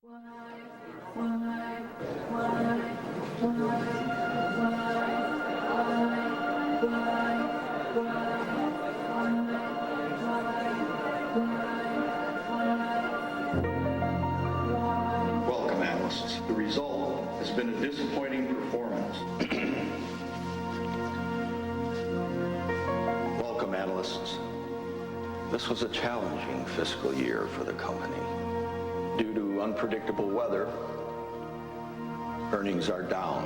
Welcome, analysts. The result has been a disappointing performance. Welcome, analysts. This was a challenging fiscal year for the company. Due to unpredictable weather, earnings are down.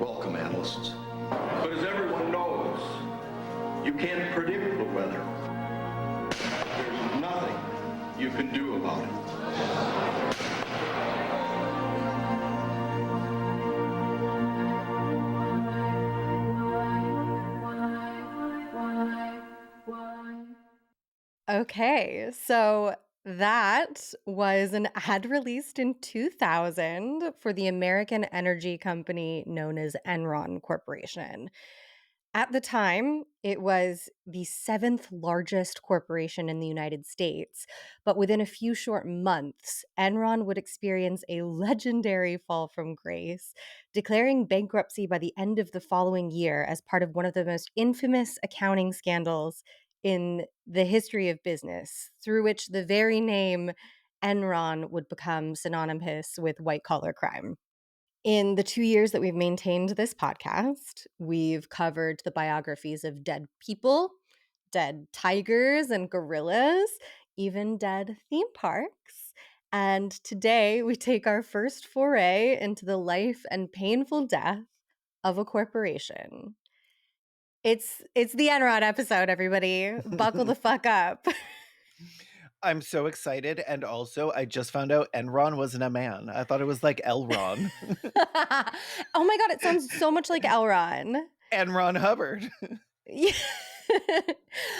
Welcome, analysts. But as everyone knows, you can't predict the weather. There's nothing you can do about it. Okay, so that was an ad released in 2000 for the American energy company known as Enron Corporation. At the time, it was the seventh largest corporation in the United States, but within a few short months, Enron would experience a legendary fall from grace, declaring bankruptcy by the end of the following year as part of one of the most infamous accounting scandals in the history of business, through which the very name Enron would become synonymous with white-collar crime. In the 2 years that we've maintained this podcast, we've covered the biographies of dead people, dead tigers and gorillas, even dead theme parks. And today we take our first foray into the life and painful death of a corporation. It's the Enron episode, everybody. Buckle the fuck up. I'm so excited. And also, I just found out Enron wasn't a man. I thought it was like Elron. Oh my God, it sounds so much like Elron. Enron Hubbard. Yeah.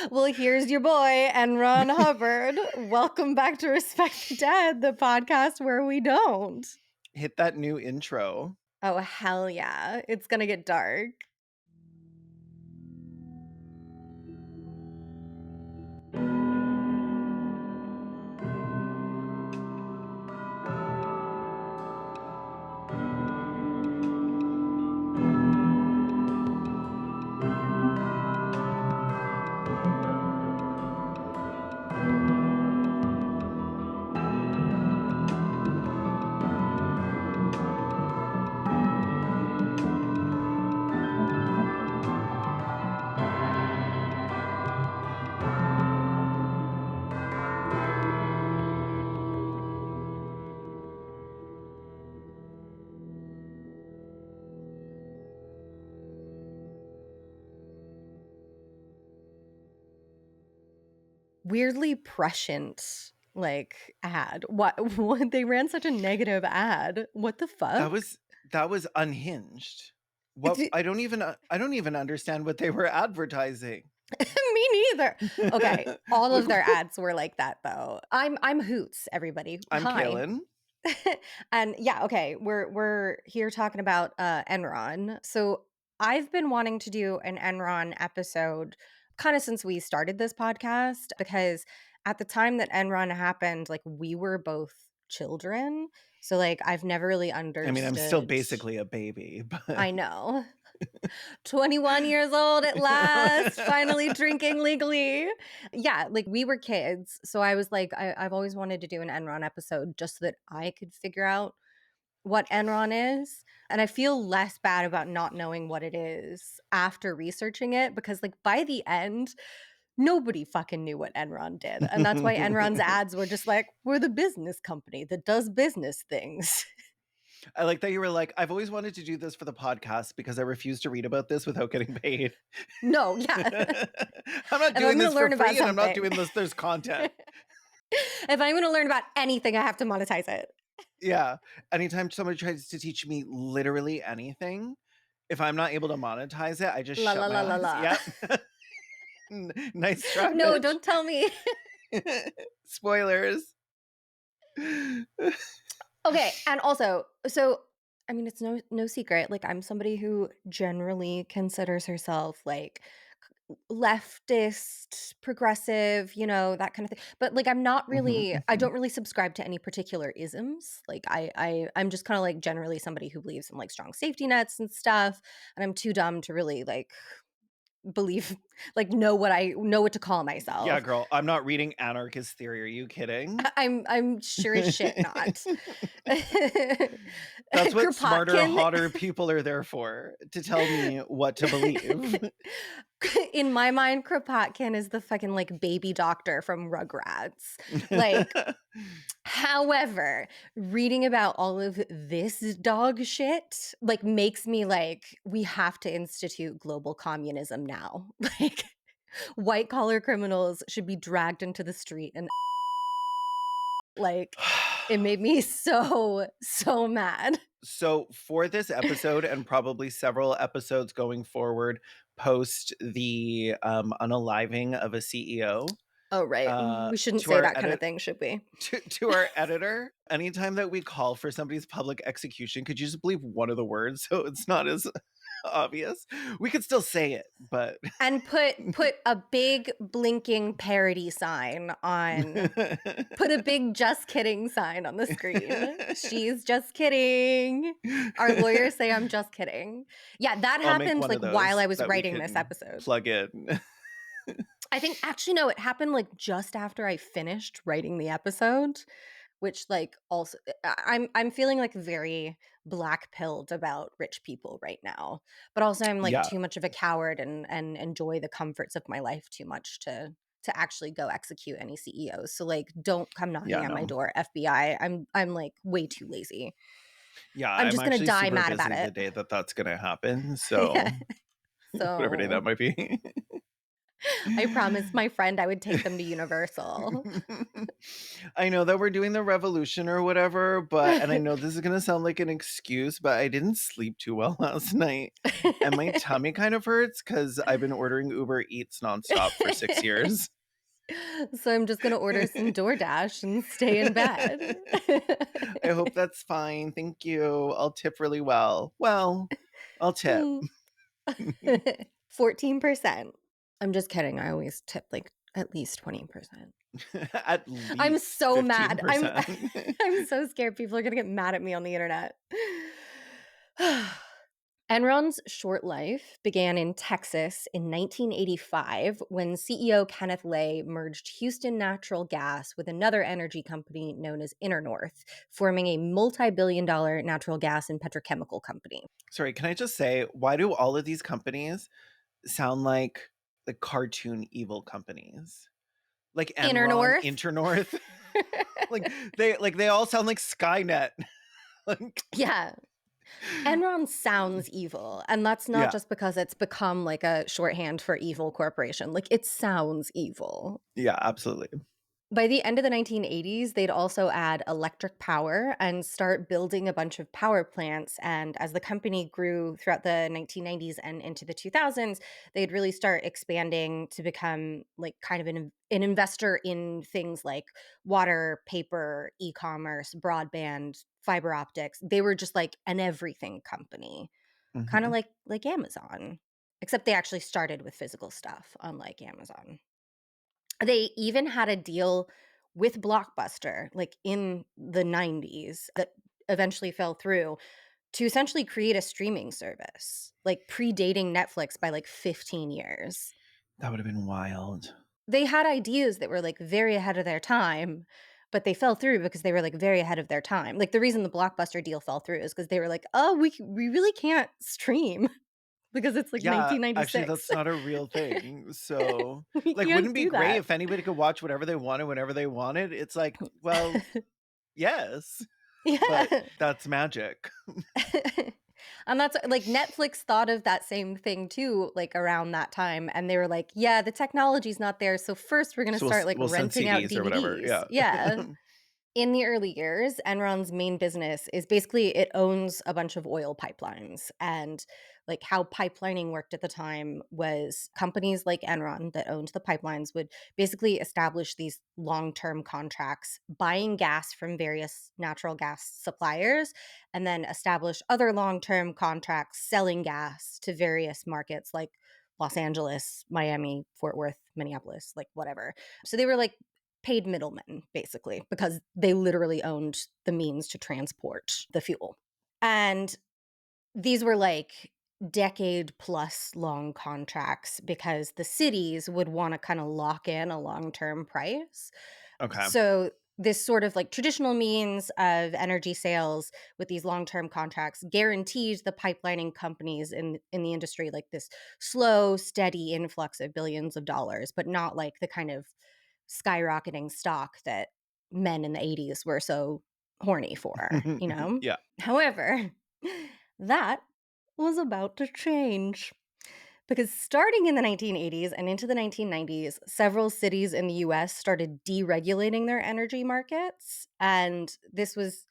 Well, here's your boy, Enron Hubbard. Welcome back to Respect the Dead, the podcast where we don't. Hit that new intro. Oh, hell yeah. It's going to get dark. Weirdly prescient ad. What they ran such a negative ad. What the fuck? That was unhinged. What I don't even understand what they were advertising. Me neither. Okay, all of their ads were like that though. I'm Hoots, everybody. I'm Hi. Kaylin. And yeah, okay, we're here talking about Enron. So I've been wanting to do an Enron episode kind of since we started this podcast, because at the time that Enron happened, like, we were both children. So like I've never really understood. I mean, I'm still basically a baby, but I know. 21 years old at last, finally drinking legally. Yeah, like, we were kids. So I was like, I've always wanted to do an Enron episode just so that I could figure out what Enron is. And I feel less bad about not knowing what it is after researching it, because like by the end, nobody fucking knew what Enron did. And that's why Enron's ads were just like, we're the business company that does business things. I like that you were like, I've always wanted to do this for the podcast because I refuse to read about this without getting paid. No, yeah. I'm not doing this for free, and I'm not doing this. There's content. If I'm going to learn about anything, I have to monetize it. Yeah. Anytime somebody tries to teach me literally anything, if I'm not able to monetize it, I just shut my eyes. Yep. Nice try. No, bitch. don't tell me. Spoilers. Okay, and also, so I mean, it's no secret. Like, I'm somebody who generally considers herself like leftist, progressive, that kind of thing. But like I don't really subscribe to any particular isms. Like I'm just kind of like generally somebody who believes in like strong safety nets and stuff. And I'm too dumb to really like believe like know what to call Yeah, myself. girl, I'm not reading anarchist theory. Are you kidding? I'm sure as shit not. That's what smarter, Kropotkin. hotter people are there for, to tell me what to believe. In my mind, Kropotkin is the fucking like baby doctor from Rugrats. Like, however, reading about all of this dog shit like makes me like, we have to institute global communism now. Like, white collar criminals should be dragged into the street and like, it made me so mad. So for this episode and probably several episodes going forward post the unaliving of a CEO, Oh, right. We shouldn't to say our that kind of thing, should we? to our editor, anytime that we call for somebody's public execution, could you just believe one of the words so it's not as obvious? We could still say it, but And put a big blinking parody sign on. Put a big just kidding sign on the screen. She's just kidding. Our lawyers say I'm just kidding. Yeah, that I'll make happened one like of those while I was that we writing this can episode. plug in. I think actually no, it happened like just after I finished writing the episode, which like also I'm feeling like very black pilled about rich people right now. But also I'm like Yeah, too much of a coward and enjoy the comforts of my life too much to actually go execute any CEOs. So like don't come yeah, knocking on my no. door, FBI. I'm like way too lazy. Yeah, I'm I'm just gonna actually die super mad about busy the it. day that that's gonna happen. Yeah. So whatever day that So might be. I promised my friend I would take them to Universal. I know that we're doing the revolution or whatever, and I know this is gonna sound like an excuse, but I didn't sleep too well last night, and my tummy kind of hurts because I've been ordering Uber Eats nonstop for 6 years. So I'm just gonna order some DoorDash and stay in bed. I hope that's fine. Thank you. I'll tip really well. Well, I'll tip. 14%. I'm just kidding. I always tip like at least 20%. At I'm least so mad. I'm 15%. I'm so scared people are gonna get mad at me on the internet. Enron's short life began in Texas in 1985 when CEO Kenneth Lay merged Houston Natural Gas with another energy company known as Internorth, forming a multi-billion-dollar natural gas and petrochemical company. Sorry, can I just say, why do all of these companies sound like the cartoon evil companies? Like Enron, Internorth. Internorth. they all sound like Skynet. Like, Yeah. Enron sounds evil, and that's not yeah, just because it's become like a shorthand for evil corporation. Like it sounds evil. yeah, absolutely. By the end of the 1980s, they'd also add electric power and start building a bunch of power plants. And as the company grew throughout the 1990s and into the 2000s, they'd really start expanding to become like kind of an investor in things like water, paper, e-commerce, broadband, fiber optics. They were just like an everything company, kind of Hmm. like Amazon, except they actually started with physical stuff, unlike Amazon. They even had a deal with Blockbuster, like in the 90s, that eventually fell through to essentially create a streaming service, like predating Netflix by like 15 years. That would have been wild. They had ideas that were like very ahead of their time, but they fell through because they were like very ahead of their time. Like the reason the Blockbuster deal fell through is because they were like, oh, we really can't stream because it's like Yeah, actually, 1996. that's not a real thing. So, We like, can't wouldn't it be do great that. if anybody could watch whatever they wanted whenever they wanted? It's like, well, yes, but Yeah. that's magic. And that's like Netflix thought of that same thing too, like around that time. And they were like, yeah, the technology's not there. So first we're going to So start like we'll send renting out CDs or whatever. DVDs. Yeah. Yeah. In the early years, Enron's main business is basically it owns a bunch of oil pipelines. And like how pipelining worked at the time was companies like Enron that owned the pipelines would basically establish these long-term contracts buying gas from various natural gas suppliers and then establish other long-term contracts selling gas to various markets like Los Angeles, Miami, Fort Worth, Minneapolis, like whatever. So they were like paid middlemen, basically, because they literally owned the means to transport the fuel. And these were like decade plus long contracts because the cities would want to kind of lock in a long-term price. Okay. So this sort of like traditional means of energy sales with these long-term contracts guarantees the pipelining companies in the industry like this slow, steady influx of billions of dollars, but not like the kind of skyrocketing stock that men in the 80s were so horny for, you know? Yeah. However, that was about to change. Because starting in the 1980s and into the 1990s, several cities in the US started deregulating their energy markets. And this was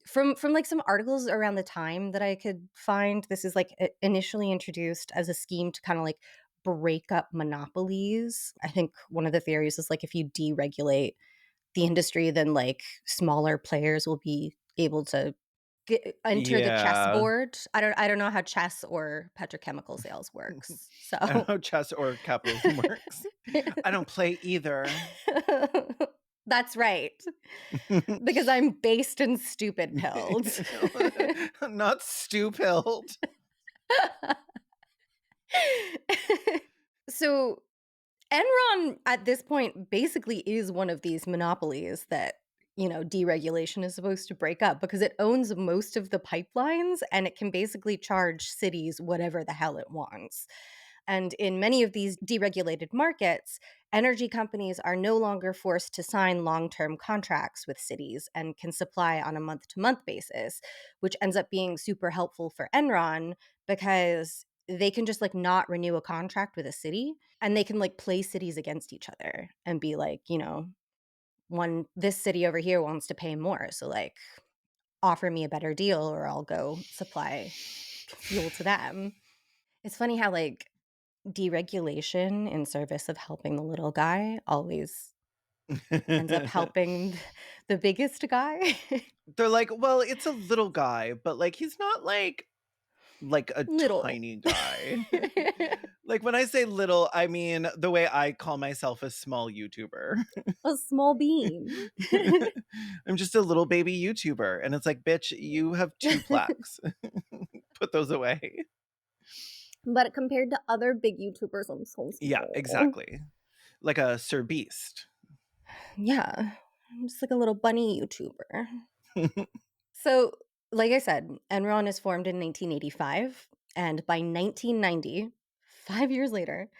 from like some articles around the time that I could find. This is like initially introduced as a scheme to kind of like break up monopolies. I think one of the theories is like if you deregulate the industry, then like smaller players will be able to enter the Yeah. chessboard. I don't know how chess or petrochemical sales works. So I don't know how chess or capitalism works. I don't play either. that's right. Because I'm based and stupid pilled. I'm not stew-pilled. So Enron at this point basically is one of these monopolies that, you know, deregulation is supposed to break up because it owns most of the pipelines and it can basically charge cities whatever the hell it wants. And in many of these deregulated markets, energy companies are no longer forced to sign long-term contracts with cities and can supply on a month-to-month basis, which ends up being super helpful for Enron because they can just like not renew a contract with a city and they can like play cities against each other and be like, you know, this city over here wants to pay more, so like offer me a better deal or I'll go supply fuel to them. It's funny how like deregulation in service of helping the little guy always ends up helping the biggest guy. They're like, well, it's a little guy, but like he's not like a Little. tiny guy. Like when I say little, I mean the way I call myself a small YouTuber. A small bean. I'm just a little baby YouTuber. And it's like, bitch, you have 2 plaques. Put those away. But compared to other big YouTubers, I'm so small. Yeah, exactly. Like a Sir Beast. Yeah. I'm just like a little bunny YouTuber. So, like I said, Enron is formed in 1985. And by 1990, 5 years later,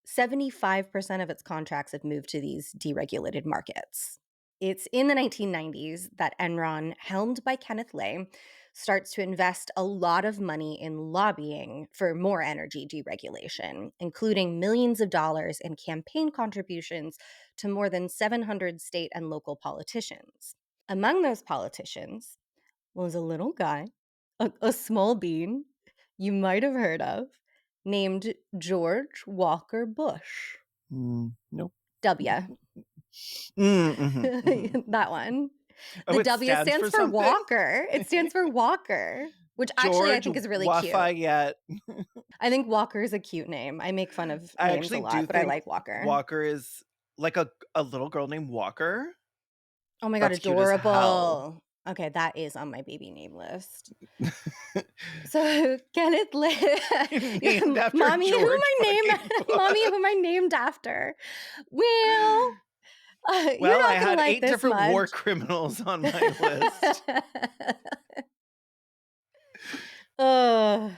75% of its contracts have moved to these deregulated markets. It's in the 1990s that Enron, helmed by Kenneth Lay, starts to invest a lot of money in lobbying for more energy deregulation, including millions of dollars in campaign contributions to more than 700 state and local politicians. Among those politicians was a little guy, a small bean you might have heard of, named George Walker Bush. Nope. W. That one. Oh, The it W stands for something? Walker. It stands for Walker, which actually I think is really cute. Lafayette. I think Walker is a cute name. I make fun of I names actually a lot, do but I think like Walker. Walker is like a little girl named Walker. Oh my God, That's cute as hell. adorable. Okay, that is on my baby name list. So Kenneth Named after Mommy, who George Mommy, who am I named after? Well, you're Well, not I gonna had like 8 this different much. war criminals on my list.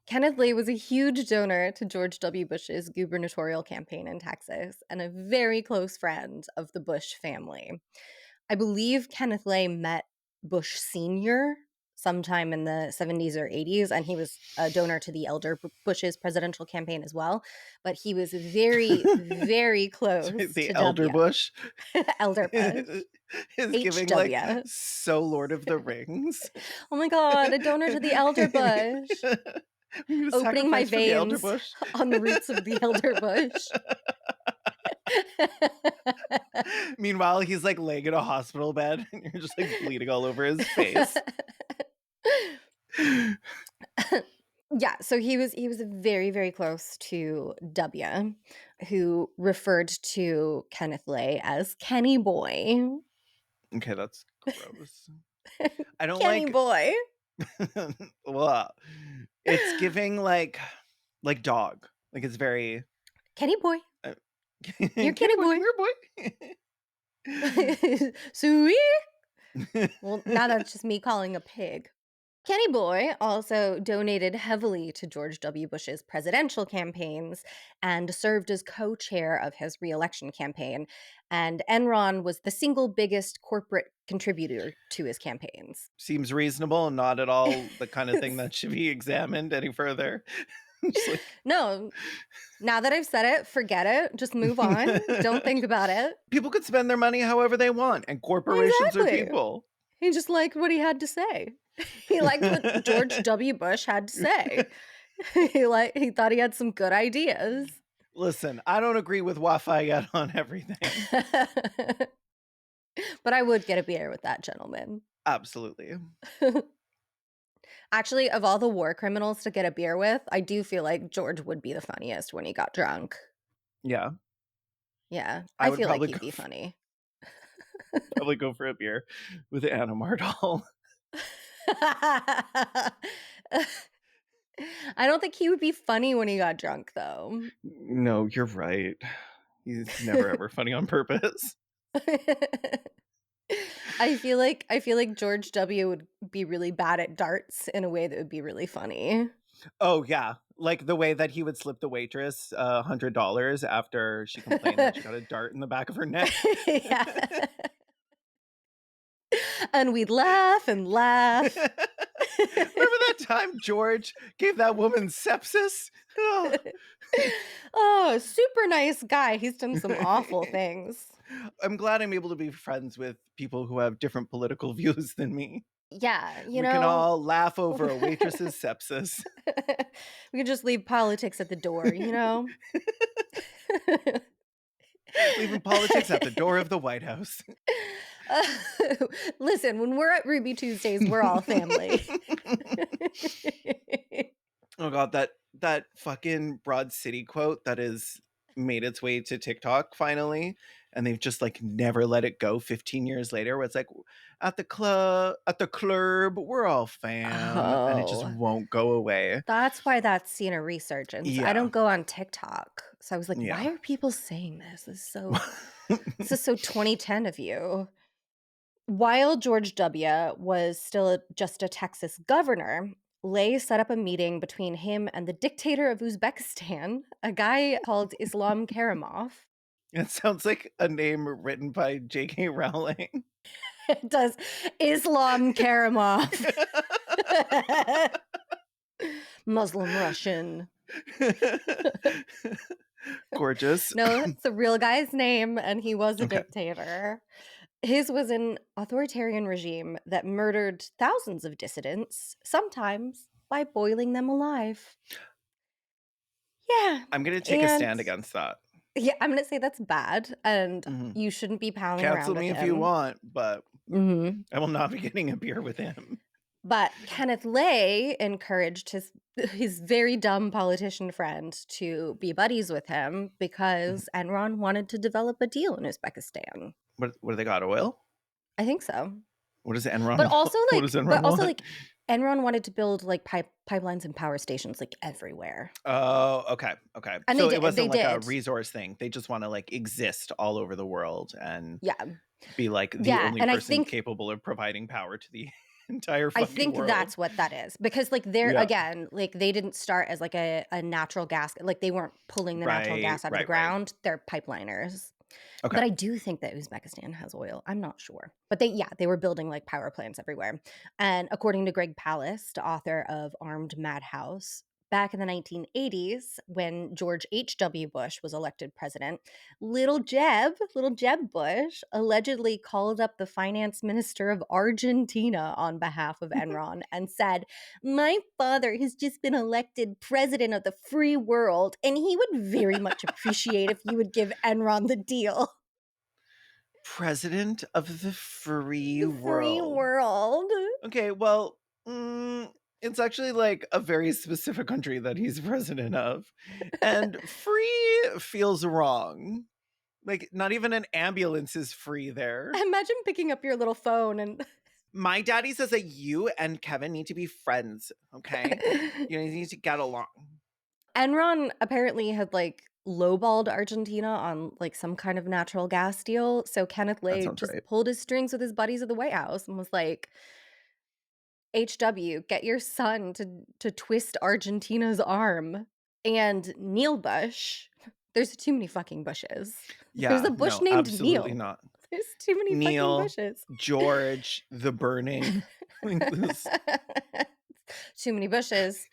Kenneth Lay was a huge donor to George W. Bush's gubernatorial campaign in Texas and a very close friend of the Bush family. I believe Kenneth Lay met Bush Sr. sometime in the 70s or 80s, and he was a donor to the elder Bush's presidential campaign as well. But he was very, very close The to elder W. Bush Elder Bush. is giving like so Lord of the Rings. Oh my God, a donor to the elder Bush. Opening my veins on the roots of the elder bush. Meanwhile, he's like laying in a hospital bed and you're just like bleeding all over his face. Yeah, so he was very, very close to W, who referred to Kenneth Lay as Kenny Boy. Okay, that's gross. I don't Kenny like Boy. well, it's giving like dog. Like it's very Kenny Boy. You're Kenny Kenny boy, Boy. come Sweet. here, boy. Well, now that's just me calling a pig. Kenny Boy also donated heavily to George W. Bush's presidential campaigns and served as co-chair of his reelection campaign. And Enron was the single biggest corporate contributor to his campaigns. Seems reasonable and not at all the kind of thing that should be examined any further. Just like No, now that I've said it, forget it. Just move on. Don't think about it. people could spend their money however they want, and corporations are Exactly. people. He just liked what he had to say. He liked what George W. Bush had to say. He thought he had some good ideas. Listen, I don't agree with Lafayette on everything. But I would get a beer with that gentleman. Absolutely. Actually, of all the war criminals to get a beer with, I do feel like George would be the funniest when he got drunk. Yeah. Yeah, I I would feel like probably he'd go be for- funny. Probably go for a beer with Anna Mardal. I don't think he would be funny when he got drunk, though. No, you're right. He's never ever funny on purpose. I feel like George W. would be really bad at darts in a way that would be really funny. Oh yeah, like the way that he would slip the waitress $100 after she complained that she got a dart in the back of her neck. Yeah. And we'd laugh and laugh. Remember that time George gave that woman sepsis? Oh. Oh, super nice guy. He's done some awful things. I'm glad I'm able to be friends with people who have different political views than me. Yeah, We can all laugh over a waitress's sepsis. We can just leave politics at the door, you know? Leaving politics at the door of the White House. Listen, when we're at Ruby Tuesdays, we're all family. Oh god, that fucking Broad City quote that is made its way to TikTok finally, and they've just like never let it go 15 years later, where it's like at the club, we're all fam, and it just Oh, won't go away. that's why that's seen a resurgence. I Yeah. don't go on TikTok. So I was like, why Yeah. are people saying this? This is so 2010 of you. While George W. was still just a Texas governor, Lay set up a meeting between him and the dictator of Uzbekistan, a guy called Islam Karimov. It sounds like a name written by J.K. Rowling. It does. Islam Karimov. Muslim Russian. Gorgeous. No, it's a real guy's name, and he was a Okay. dictator. His was an authoritarian regime that murdered thousands of dissidents, sometimes by boiling them alive. Yeah. I'm gonna take a stand And against that. yeah, I'm gonna say that's bad, and Mhm. you shouldn't be palling Cancel around me with if you him. want, but Mhm. I will not be getting a beer with him. But Kenneth Lay encouraged his very dumb politician friend to be buddies with him because Enron wanted to develop a deal in Uzbekistan. What do they got? Oil? I think so. What does Enron But want? also What does Enron want? Enron wanted to build like pipelines and power stations like everywhere. Oh, okay. And So they it wasn't did. like a resource thing. They just want to like exist all over the world and Yeah. be like the Yeah, only and I person think capable of providing power to the entire I fucking think world. that's what that is. Because like they're Yeah. again, like they didn't start as like a natural gas, like they weren't pulling the natural gas out of the Right. ground. They're pipeliners. Okay. But I do think that Uzbekistan has oil. I'm not sure. But they were building like power plants everywhere. And according to Greg Palast, author of Armed Madhouse, back in the 1980s, when George H.W. Bush was elected president, little Jeb Bush, allegedly called up the finance minister of Argentina on behalf of Enron and said, "My father has just been elected president of the free world, and he would very much appreciate if you would give Enron the deal." President of the free The free world. world. Okay, well, It's actually like a very specific country that he's president of. And free feels wrong. Like, not even an ambulance is free there. Imagine picking up your little phone and My daddy says that you and Kevin need to be friends, okay? You need to get along. Enron apparently had like lowballed Argentina on like some kind of natural gas deal. So Kenneth That Lay sounds just right. pulled his strings with his buddies at the White House and was like, HW, get your son to twist Argentina's arm. And Neil Bush, there's too many fucking Bushes. There's Yeah, a Bush no, named absolutely Neil. not. There's too many fucking Neil, Bushes. George, the burning. Like this. Too many Bushes.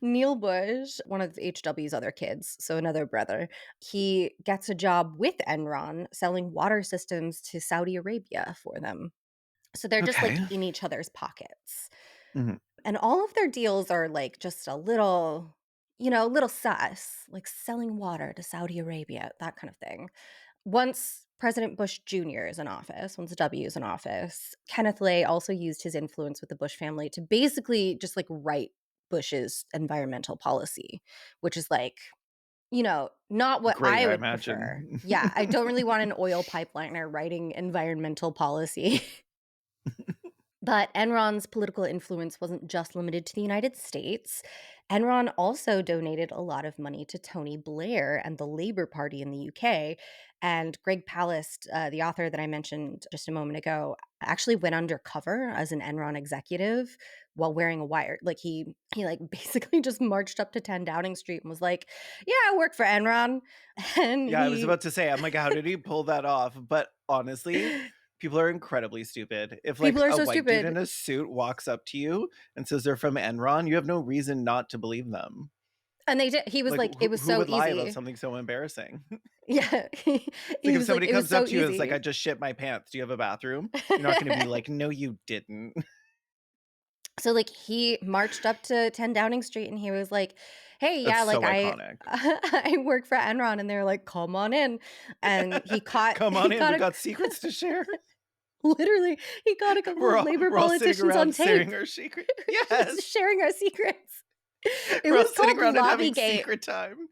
Neil Bush, one of HW's other kids, so another brother, he gets a job with Enron selling water systems to Saudi Arabia for them. So they're just like Okay. in each other's pockets. Mhm. And all of their deals are like just a little, little sus, like selling water to Saudi Arabia, that kind of thing. Once President Bush Jr. is in office, once W is in office, Kenneth Lay also used his influence with the Bush family to basically just like write Bush's environmental policy, which is like, not what Great, I I would prefer. imagine. Yeah, I don't really want an oil pipeliner writing environmental policy. But Enron's political influence wasn't just limited to the United States. Enron also donated a lot of money to Tony Blair and the Labour Party in the UK. And Greg Palast, the author that I mentioned just a moment ago, actually went undercover as an Enron executive while wearing a wire. Like he like basically just marched up to 10 Downing Street and was like, "Yeah, I work for Enron." And Yeah, I was he about to say, I'm like, how did he pull that off? But honestly, people are incredibly stupid. If like people are a so white dude in stupid. a suit walks up to you and says they're from Enron, you have no reason not to believe them. And they did. He was Like, like, it was who so would lie about easy. something so embarrassing? Yeah. He, It's like he if was like, somebody it was comes up so to you and it's like, I easy. just shit my pants. Do you have a bathroom? You're not going to be like, no, you didn't. So like he marched up to 10 Downing Street and he was like, "Hey, That's yeah, like so I iconic. I work for Enron." And they're like, "Come on in." And he caught Come on he in. caught We a got secrets to share. literally he caught a couple We're of all labor we're all sitting politicians on around tape. sharing our secret. Just Yes. sharing our secrets. It We're all was sitting called around and having Lobbygate. secret time.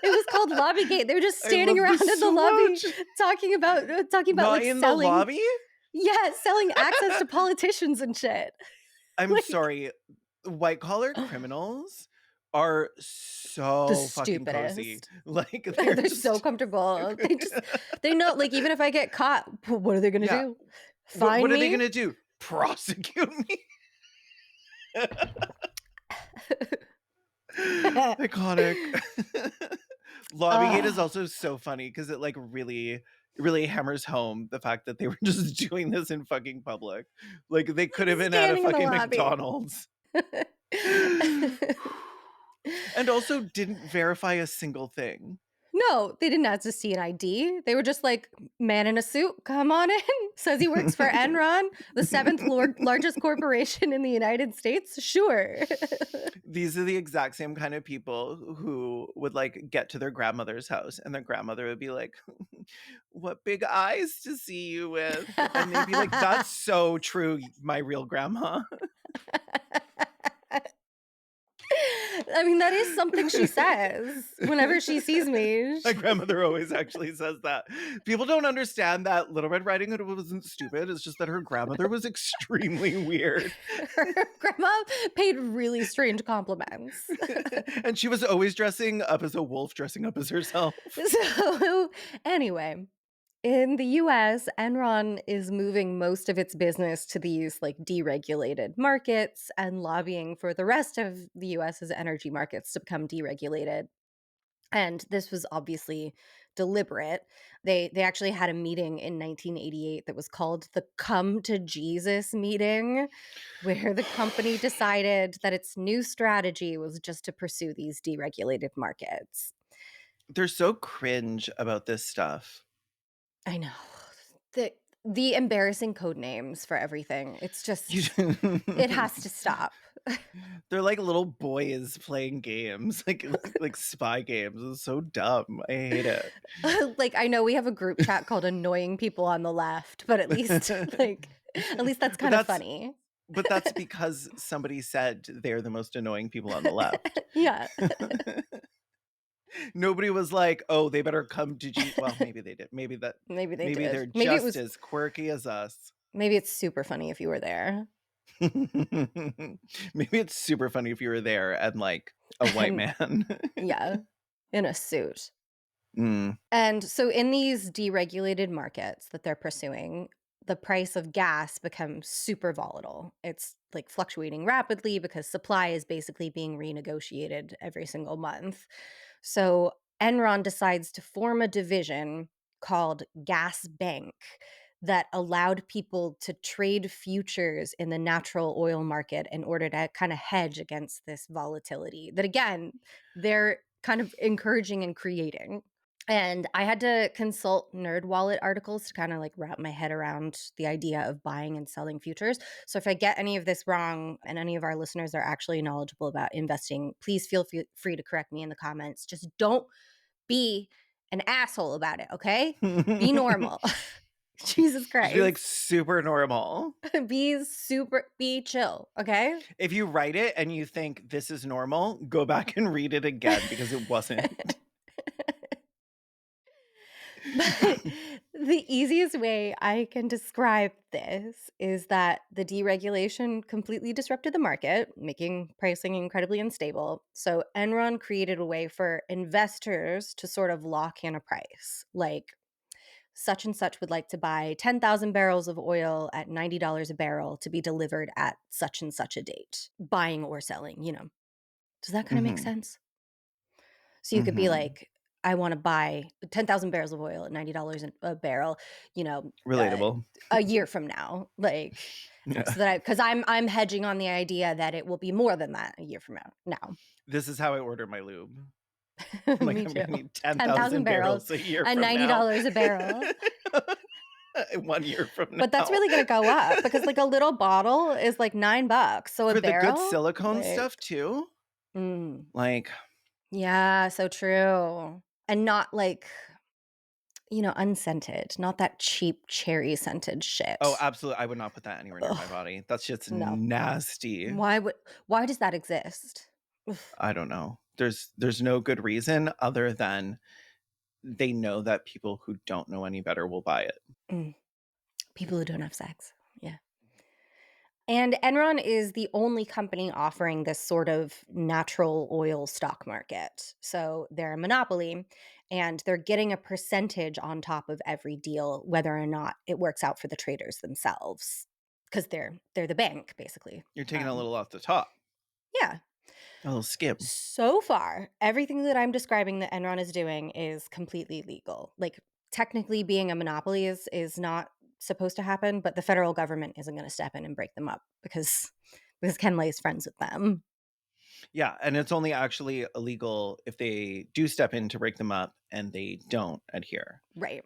It was called Lobbygate. They were just I standing love around this in the so lobby much. talking about Not like in the selling, lobby? yeah, selling access to politicians and shit. I'm Like sorry. White collar criminals are the so fucking cozy. stupidest. Like they're They're so just comfortable. They know, like, even if I get caught, what are they gonna yeah. do? What Fine are they me? gonna do? Prosecute me? Iconic. Lobbygate is Ugh. also so funny because it like really hammers home the fact that they were just doing this in fucking public. Like they could have been at a Standing in the fucking lobby. McDonald's. And also didn't verify a single thing. No, they didn't ask to see an ID. They were just like, "Man in a suit, come on in." Says he works for Enron, the seventh largest corporation in the United States. Sure. These are the exact same kind of people who would like get to their grandmother's house and their grandmother would be like, "What big eyes to see you with." And they'd be like, "That's so true, my real grandma." I mean, that is something she says whenever she sees me. My grandmother always actually says that. People don't understand that Little Red Riding Hood wasn't stupid. It's just that her grandmother was extremely weird. Her grandma paid really strange compliments. And she was always dressing up as a wolf, dressing up as herself. So, anyway, in the US, Enron is moving most of its business to these like deregulated markets and lobbying for the rest of the US's energy markets to become deregulated. And this was obviously deliberate. They actually had a meeting in 1988 that was called the Come to Jesus meeting, where the company decided that its new strategy was just to pursue these deregulated markets. They're so cringe about this stuff. I know. The embarrassing code names for everything. It's You- just it has to stop. They're like little boys playing games, like spy games. It's so dumb. I hate it. Like I know we have a group chat called annoying people on the left, but at least like at least that's But kind of funny. But that's because somebody said they're the most annoying people on the left. Yeah. Nobody was like, "Oh, they better come to well, maybe they did. Maybe they Maybe did. they're just as quirky as us. Maybe it's super funny if you were there. Maybe it's super funny if you were there and like a white And man. yeah, in a suit. Mm, And so in these deregulated markets that they're pursuing, the price of gas becomes super volatile. It's like fluctuating rapidly because supply is basically being renegotiated every single month. So Enron decides to form a division called Gas Bank that allowed people to trade futures in the natural oil market in order to kind of hedge against this volatility that, again, they're kind of encouraging and creating. And I had to consult NerdWallet articles to kind of like wrap my head around the idea of buying and selling futures. So if I get any of this wrong and any of our listeners are actually knowledgeable about investing, please feel free to correct me in the comments. Just don't be an asshole about it, okay? Be normal. Jesus just be like Christ. super normal. Be chill, okay? If you write it and you think this is normal, go back and read it again because it wasn't. But the easiest way I can describe this is that the deregulation completely disrupted the market, making pricing incredibly unstable. So Enron created a way for investors to sort of lock in a price, like such and such would like to buy 10,000 barrels of oil at $90 a barrel to be delivered at such and such a date, buying or selling, you know. Does that kind of make Mhm, sense? So you could be mhm. like, I want to buy 10,000 barrels of oil at $90 a barrel, you know, Relatable. a year from now. Like, Yeah. so that because I'm hedging on the idea that it will be more than that a year from now. This is how I order my lube. I'm like, Me I'm too. gonna need 10,000 10,000 barrels barrels a year at from now. $90 a barrel. 1 year from But that's now. really going to go up because like a little bottle is like $9. So a For the good barrel, silicone like, stuff too? mm, Like, yeah, so true. And not like, unscented, not that cheap cherry scented oh, shit. absolutely, I would not put that anywhere near my Ugh, body. That shit's no. nasty. Why does that exist? Ugh, I don't know. There's no good reason other than they know that people who don't know any better will buy it. mm, people who don't have sex. Yeah. And Enron is the only company offering this sort of natural oil stock market. So they're a monopoly and they're getting a percentage on top of every deal, whether or not it works out for the traders themselves. Because they're the bank, basically. You're taking a Um, little off the top. yeah. A little skim. So far, everything that I'm describing that Enron is doing is completely legal. Like, technically, being a monopoly is not supposed to happen, but the federal government isn't going to step in and break them up because Ken Lay is friends with them, Yeah, and it's only actually illegal if they do step in to break them up and they don't adhere, right?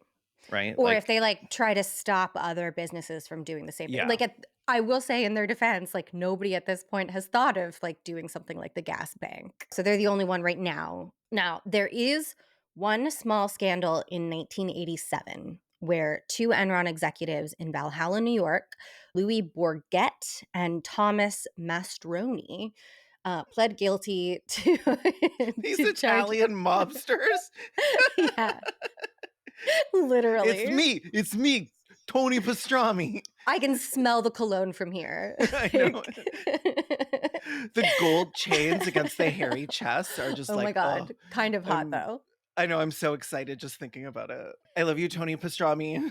right? Or if Like, they like try to stop other businesses from doing the same thing. yeah. I will say in their defense, like nobody at this point has thought of like doing something like the gas bank. So they're the only one right now. Now, there is one small scandal in 1987 where two Enron executives in Valhalla, New York, Louis Bourget and Thomas Mastroni, pled guilty to These to charge. Italian mobsters. Yeah, It's literally. me. It's me, Tony Pastrami. I can smell the cologne from here. I know. Like The gold chains against the hairy chests are just oh my like, oh, god, kind of hot I'm though. I know I'm so excited just thinking about it. I love you, Tony Pastrami.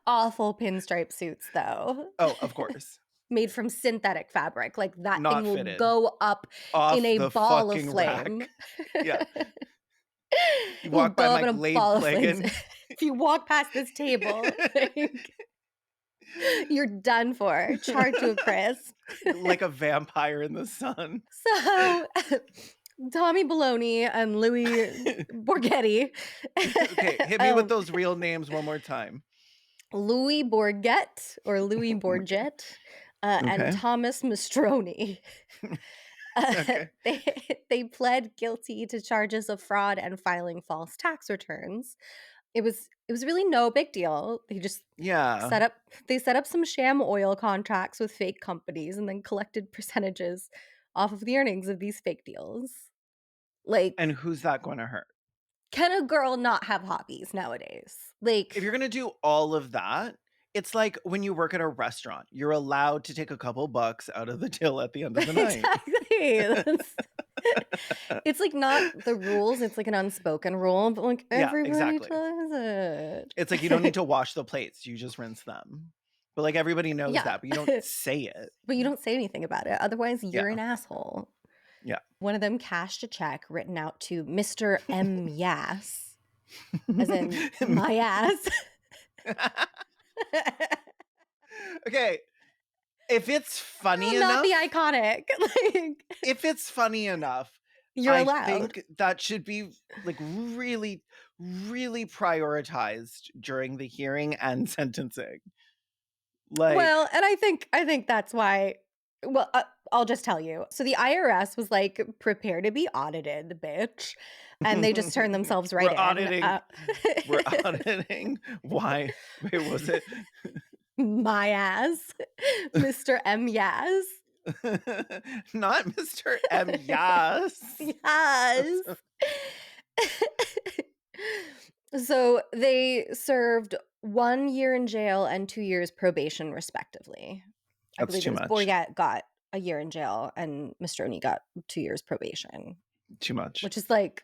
Awful pinstripe suits though. Oh, of course. Made from synthetic fabric. Like that thing Not will fitted. go up in Off a the ball of fucking flame. rack. Yeah. You It will walk by go up my in a Glade ball of flames. Plagan. If you walk past this table, like, you're done for. Charred to a crisp. Like a vampire in the sun. So Tommy Baloney and Louis Borghetti. Okay, hit me with those real names one more time. Louis Bourget or Louis Oh my God. Bourget and Okay. Thomas Mastroni. Okay. They pled guilty to charges of fraud and filing false tax returns. It was really no big deal. They just Yeah. set up some sham oil contracts with fake companies and then collected percentages off of the earnings of these fake deals. Like, And who's that going to hurt? can a girl not have hobbies nowadays? Like, If you're going to do all of that, it's like when you work at a restaurant, you're allowed to take a couple bucks out of the till at the end of the night. exactly. It's like not the rules, it's like an unspoken rule, but like Yeah, everybody exactly. does it. It's like you don't need to wash the plates, you just rinse them. But like everybody knows Yeah. that, but you don't say it. But you don't say anything about it. Otherwise, Yeah. you're an asshole. Yeah. One of them cashed a check written out to Mr. M. Yass, as in my ass. Okay. If it's funny Not enough, the iconic. Like, if it's funny enough, you're I allowed. think that should be like really, really prioritized during the hearing and sentencing. Like, Well, and I think that's why. Well, I'll just tell you. So the IRS was like, "Prepare to be audited, bitch," and they just turned themselves right we're in. auditing. We're auditing. Why? Wait, was it? My ass, Mr. M. Yaz. Not Mr. M. Yes. Yes. So they served 1 year in jail and 2 years probation, respectively. I That's believe too it was much. Boyette got a year in jail and Mr. Oni got 2 years probation, Too much. which is like,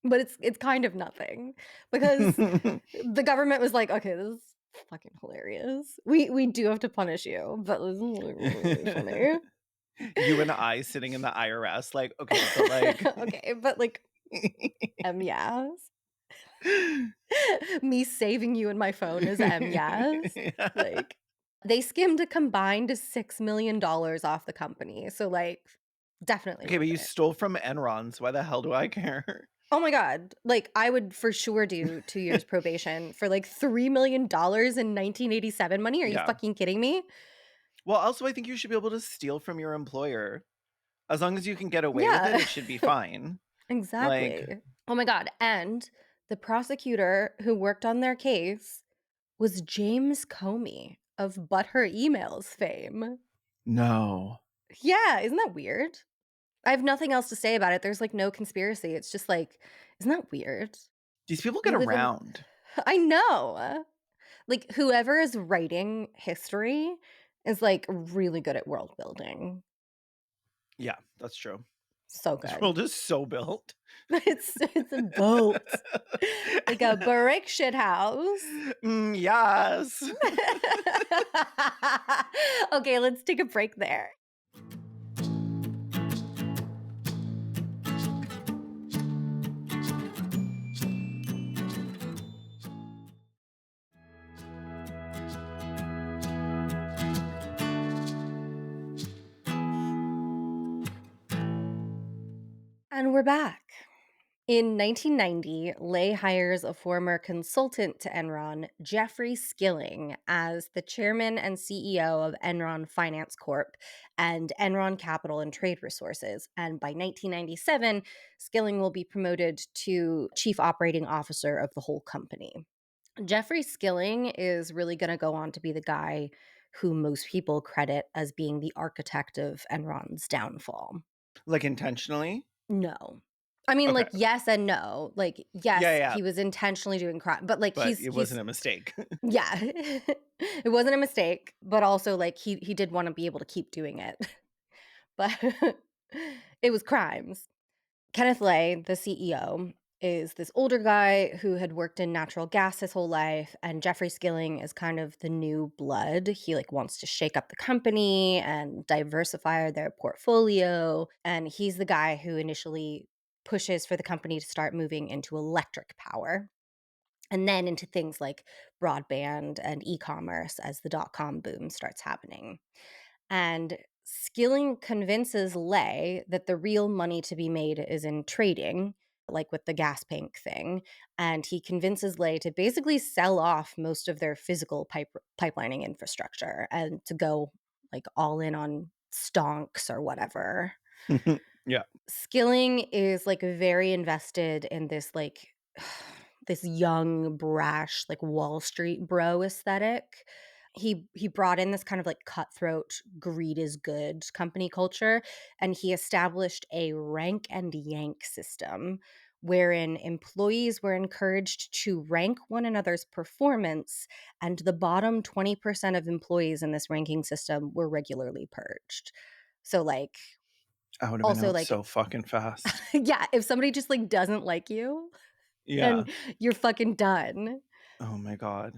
but it's kind of nothing because the government was like, okay, this is fucking hilarious. We do have to punish you, but this is really funny. You and I sitting in the IRS, like, okay, but like, okay, but like, yes. Me saving you in my phone is yes. Yeah. Like, they skimmed a combined $6 million off the company. So, like, definitely Okay, but worth you it. stole from Enron, so why the hell do I care? Oh my God. Like, I would for sure do 2 years probation for like $3 million in 1987 money. Are you Yeah. fucking kidding me? Well, also, I think you should be able to steal from your employer. As long as you can get away with Yeah. it should be fine. Exactly. Like, Oh my God. And the prosecutor who worked on their case was James Comey of Butthurt Emails fame. no. Yeah, isn't that weird? I have nothing else to say about it. There's like no conspiracy. It's just like, isn't that weird? These people We get live in around. I know. Like whoever is writing history is like really good at world building. Yeah, that's true. So This good. world is so built. It's built like a brick shit house. Yes. Okay, let's take a break there. And we're back. In 1990, Lay hires a former consultant to Enron, Jeffrey Skilling, as the chairman and CEO of Enron Finance Corp and Enron Capital and Trade Resources. And by 1997, Skilling will be promoted to chief operating officer of the whole company. Jeffrey Skilling is really going to go on to be the guy who most people credit as being the architect of Enron's downfall. Like intentionally? No. I mean, like, Okay. yes and no. Like, yes, Yeah. he was intentionally doing crime, but like But it wasn't a mistake. yeah, it wasn't a mistake, but also like he did want to be able to keep doing it, but it was crimes. Kenneth Lay, the CEO, is this older guy who had worked in natural gas his whole life, and Jeffrey Skilling is kind of the new blood. He like wants to shake up the company and diversify their portfolio, and he's the guy who initially pushes for the company to start moving into electric power and then into things like broadband and e-commerce as the dot-com boom starts happening. And Skilling convinces Lay that the real money to be made is in trading, like with the gas pink thing. And he convinces Lay to basically sell off most of their physical pipelining infrastructure and to go like all in on stonks or whatever. Yeah. Skilling is like very invested in this like this young, brash, like Wall Street bro aesthetic. He brought in this kind of like cutthroat, greed is good company culture, and he established a rank and yank system wherein employees were encouraged to rank one another's performance, and the bottom 20% of employees in this ranking system were regularly purged. So like I would have been also out like so fucking fast. yeah, if somebody just like doesn't like you, Yeah. then you're fucking done. Oh my god.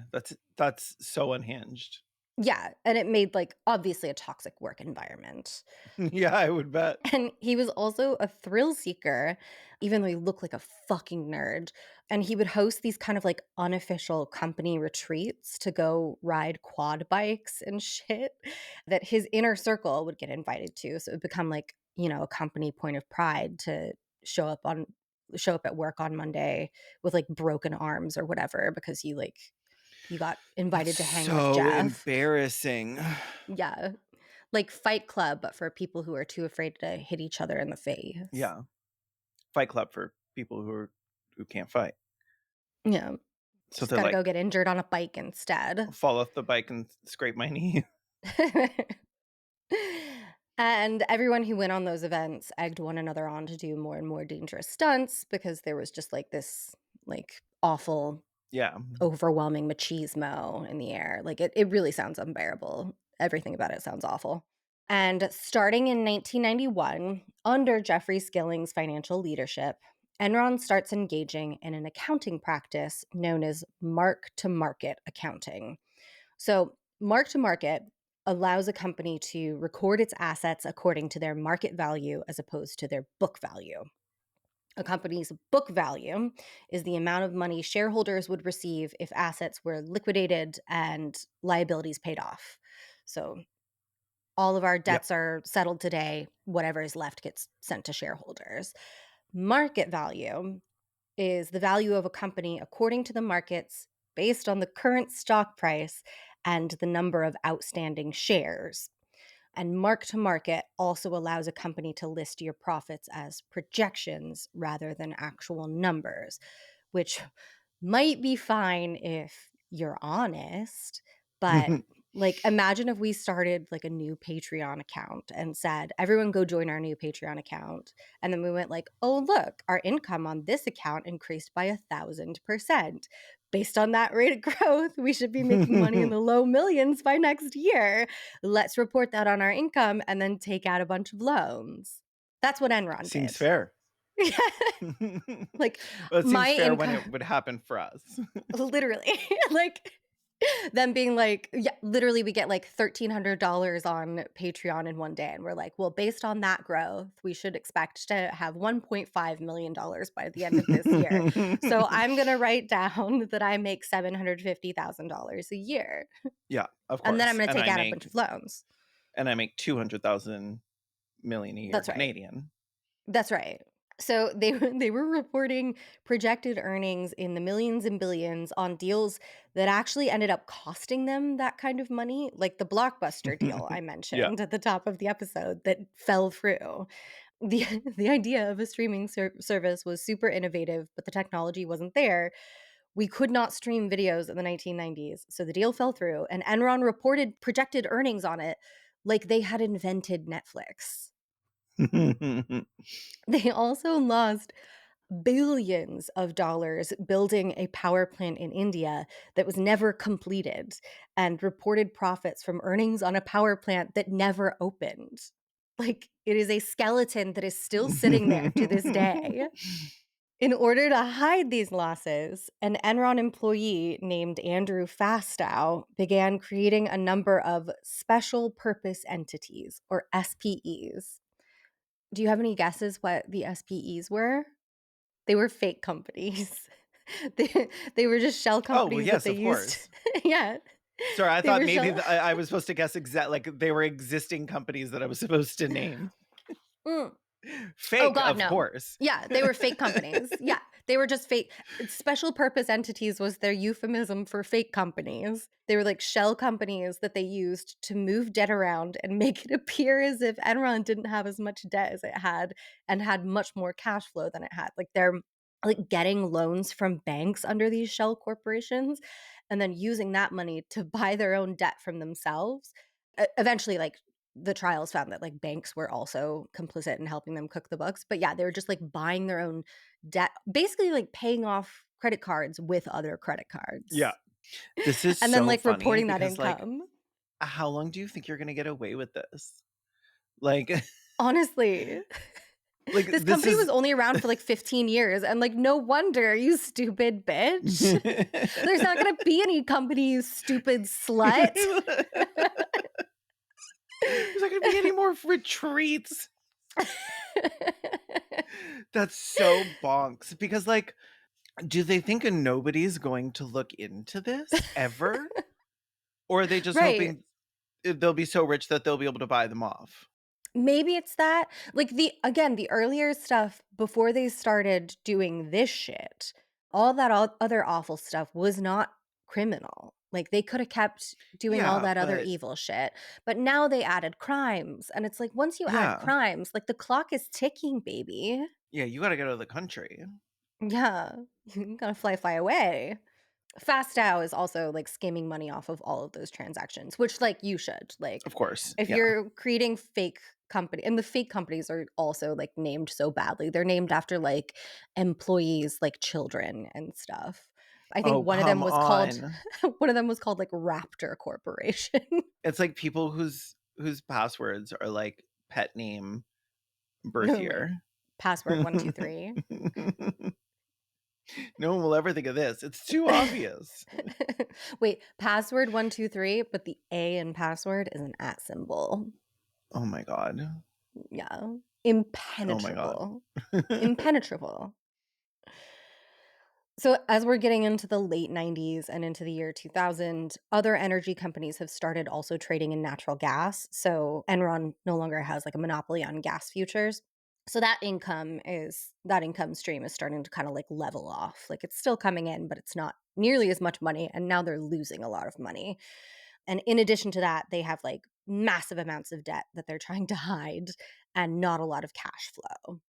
That's so unhinged. Yeah, and it made, like, obviously a toxic work environment. Yeah, I would bet. And he was also a thrill seeker, even though he looked like a fucking nerd, and he would host these kind of, like, unofficial company retreats to go ride quad bikes and shit that his inner circle would get invited to, so it would become, like, a company point of pride to show up at work on Monday with, like, broken arms or whatever because you got That's invited to hang with so Jeff. embarrassing. Yeah. Like Fight Club, but for people who are too afraid to hit each other in the face. Yeah. Fight Club for people who can't fight. Yeah. So Just they're gotta like, go get injured on a bike instead. fall off the bike and scrape my knee. And everyone who went on those events egged one another on to do more and more dangerous stunts because there was just like this like awful, Yeah. overwhelming machismo in the air. Like it really sounds unbearable. Everything about it sounds awful. And starting in 1991, under Jeffrey Skilling's financial leadership, Enron starts engaging in an accounting practice known as mark to market accounting. So, mark to market allows a company to record its assets according to their market value as opposed to their book value. A company's book value is the amount of money shareholders would receive if assets were liquidated and liabilities paid off. So, all of our Yep. debts are settled today. Whatever is left gets sent to shareholders. Market value is the value of a company according to the markets based on the current stock price and the number of outstanding shares. And mark to market also allows a company to list your profits as projections rather than actual numbers, which might be fine if you're honest, but like imagine if we started like a new Patreon account and said, everyone go join our new Patreon account. And then we went like, oh, look, our income on this account increased by 1,000%. Based on that rate of growth, we should be making money in the low millions by next year. Let's report that on our income and then take out a bunch of loans. That's what Enron Seems did. fair. Like Well, it my seems fair when income, it would happen for us. literally, like them being like, yeah, literally, we get like $1,300 on Patreon in one day. And we're like, well, based on that growth, we should expect to have $1.5 million by the end of this year. So I'm going to write down that I make $750,000 a year. Yeah, of course. And then I'm going to take out a bunch of loans. And I make 200,000 million a year That's right. Canadian. That's right. So they were reporting projected earnings in the millions and billions on deals that actually ended up costing them that kind of money, like the Blockbuster deal I mentioned at the top of the episode that fell through. The the idea of a streaming service was super innovative, but the technology wasn't there. We could not stream videos in the 1990s, so the deal fell through, and Enron reported projected earnings on it like they had invented Netflix. They also lost billions of dollars building a power plant in India that was never completed and reported profits from earnings on a power plant that never opened. Like, it is a skeleton that is still sitting there to this day. In order to hide these losses, an Enron employee named Andrew Fastow began creating a number of special purpose entities, or SPEs. Do you have any guesses what the SPEs were? They were fake companies. They were just shell Oh, well, companies that yes, they of used. course. Yeah. Sorry, I They thought were maybe shell I was supposed to guess like they were existing companies that I was supposed to name. Mm. Oh Fake, god, of no. course. Yeah, they were fake companies. Yeah, they were just fake. Special purpose entities was their euphemism for fake companies. They were like shell companies that they used to move debt around and make it appear as if Enron didn't have as much debt as it had and had much more cash flow than it had. Like like getting loans from banks under these shell corporations and then using that money to buy their own debt from themselves. Eventually, like the trials found that like banks were also complicit in helping them cook the books. But yeah, they were just like buying their own debt, basically like paying off credit cards with other credit Yeah. cards. This is And then so like funny reporting that because, like, income. how long do you think you're gonna get away with this? Like, Honestly. like This this company was is only around for like 15 years and like no wonder, you stupid bitch. There's not going to be any company, you stupid slut. There's not gonna be any more retreats. That's so bonks because, like, do they think nobody's going to look into this ever? Or are they just Right. hoping they'll be so rich that they'll be able to buy them off? Maybe it's that. Like the earlier stuff before they started doing this shit, all that other awful stuff was not criminal. Like they could have kept doing all Yeah, that other but evil shit, but now they added crimes. And it's like once you add yeah. crimes, like the clock is ticking, baby. Yeah, you gotta get out of the country. Yeah. You gotta fly away. FastOw is also like skimming money off of all of those transactions, which like you should. Like Of course. if Yeah. you're creating fake company, and the fake companies are also like named so badly. They're named after like employees like children and stuff. I think Oh, one of them come was called on. one of them was called like Raptor Corporation. It's like people whose passwords are like pet name, birth Wait. year. Password 123. No one will ever think of this. It's too obvious. Wait, password 123, but the A in password is an at symbol. Oh my god. Yeah. Oh my god. Impenetrable. Impenetrable. So, as we're getting into the late 90s and into the year 2000, other energy companies have started also trading in natural gas. So, Enron no longer has like a monopoly on gas futures. So that income stream is starting to kind of like level off. Like it's still coming in, but it's not nearly as much money and now they're losing a lot of money. And in addition to that, they have like massive amounts of debt that they're trying to hide and not a lot of cash flow.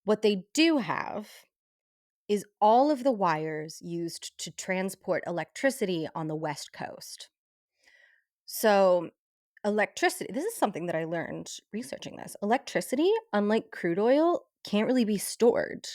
What they do have is all of the wires used to transport electricity on the West Coast. So, electricity, this is something that I learned researching this. Electricity, unlike crude oil, can't really be stored.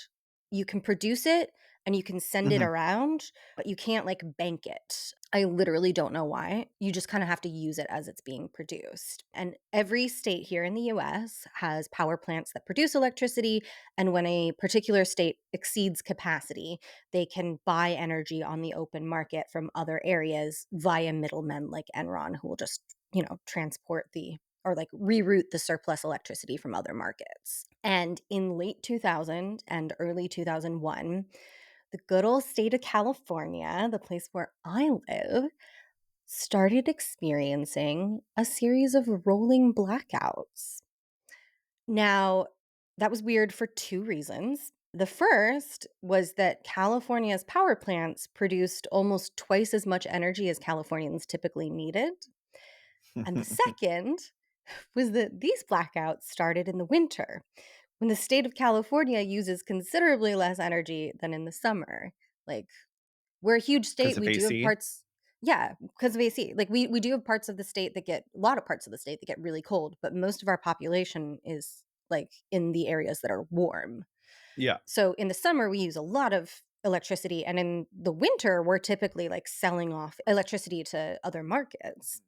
You can produce it and you can send it Mhm. around, but you can't like bank it. I literally don't know why. You just kind of have to use it as it's being produced. And every state here in the US has power plants that produce electricity. And when a particular state exceeds capacity, they can buy energy on the open market from other areas via middlemen like Enron, who will just transport or like reroute the surplus electricity from other markets. And in late 2000 and early 2001, the good old state of California, the place where I live, started experiencing a series of rolling blackouts. Now, that was weird for two reasons. The first was that California's power plants produced almost twice as much energy as Californians typically needed. And the second was that these blackouts started in the winter, when the state of California uses considerably less energy than in the summer. Like, we're a huge Because state. of We do have AC. parts, yeah, because of AC. Like, we do have parts of the state that get, a lot of parts of the state that get really cold, but most of our population is like in the areas that are warm. Yeah. So in the summer, we use a lot of electricity. And in the winter, we're typically like selling off electricity to other markets.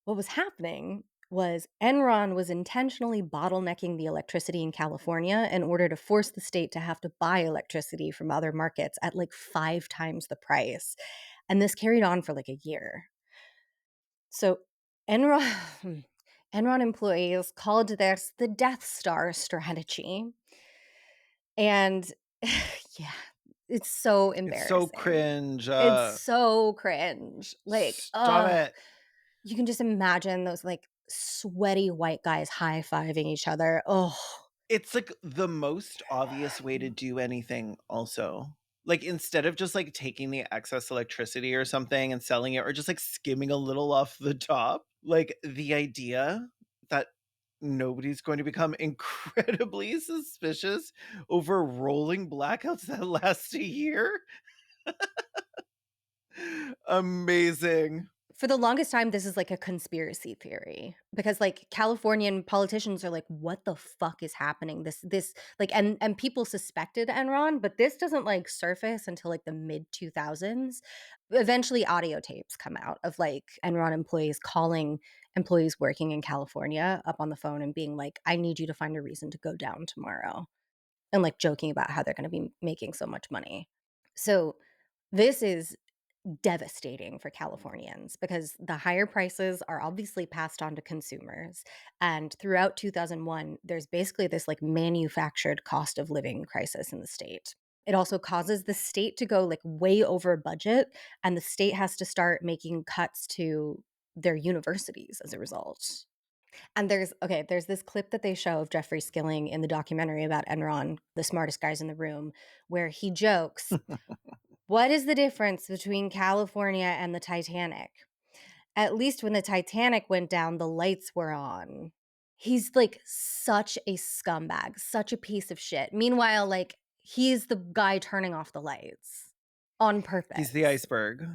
What was happening was Enron was intentionally bottlenecking the electricity in California in order to force the state to have to buy electricity from other markets at like 5 times the price. And this carried on for like a year. So Enron Enron employees called this the Death Star strategy. And yeah, it's so It's so embarrassing. cringe. It's so cringe. Like, Stop it. you can just imagine those like sweaty white guys high-fiving each other. Oh, It's like the most obvious way to do anything also. Like instead of just like taking the excess electricity or something and selling it or just like skimming a little off the top, like the idea that nobody's going to become incredibly suspicious over rolling blackouts that last a year. Amazing. For the longest time, this is like a conspiracy theory because like Californian politicians are like, what the fuck is happening? This like and people suspected Enron, but this doesn't like surface until like the mid 2000s. Eventually audio tapes come out of like Enron employees calling employees working in California up on the phone and being like, I need you to find a reason to go down tomorrow. And like joking about how they're going to be making so much money. So this is devastating for Californians because the higher prices are obviously passed on to consumers. And throughout 2001, there's basically this like manufactured cost of living crisis in the state. It also causes the state to go like way over budget, and the state has to start making cuts to their universities as a result. And there's this clip that they show of Jeffrey Skilling in the documentary about Enron, the smartest guys in the room, where he jokes, what is the difference between California and the Titanic? At least when the Titanic went down, the lights were on. He's like such a scumbag, such a piece of shit. Meanwhile, like he's the guy turning off the lights on purpose. He's the iceberg.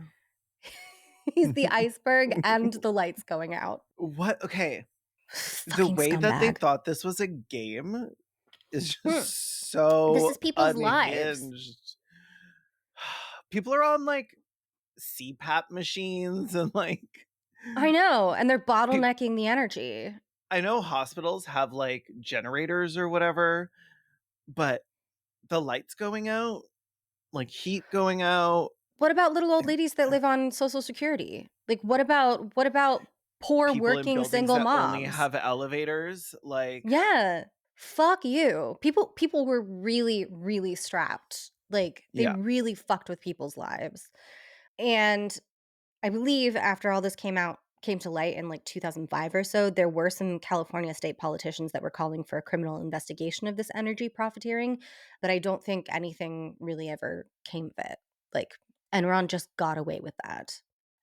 He's the iceberg and the lights going out. What? Okay. The Fucking way that they scumbag. thought this was a game is Hmm. just so This is people's lives. unhinged. People are on like CPAP machines and like I know. And they're bottlenecking the energy. I know hospitals have like generators or whatever, but the lights going out, like heat going out, What about little old ladies that live on Social Security? Like, what about poor people in working buildings single that only moms? have elevators, like Yeah, fuck you. People were really, really strapped. Like, they yeah. really fucked with people's lives. And I believe after all this came to light in like 2005 or so, there were some California state politicians that were calling for a criminal investigation of this energy profiteering, but I don't think anything really ever came of it. Like Enron just got away with that.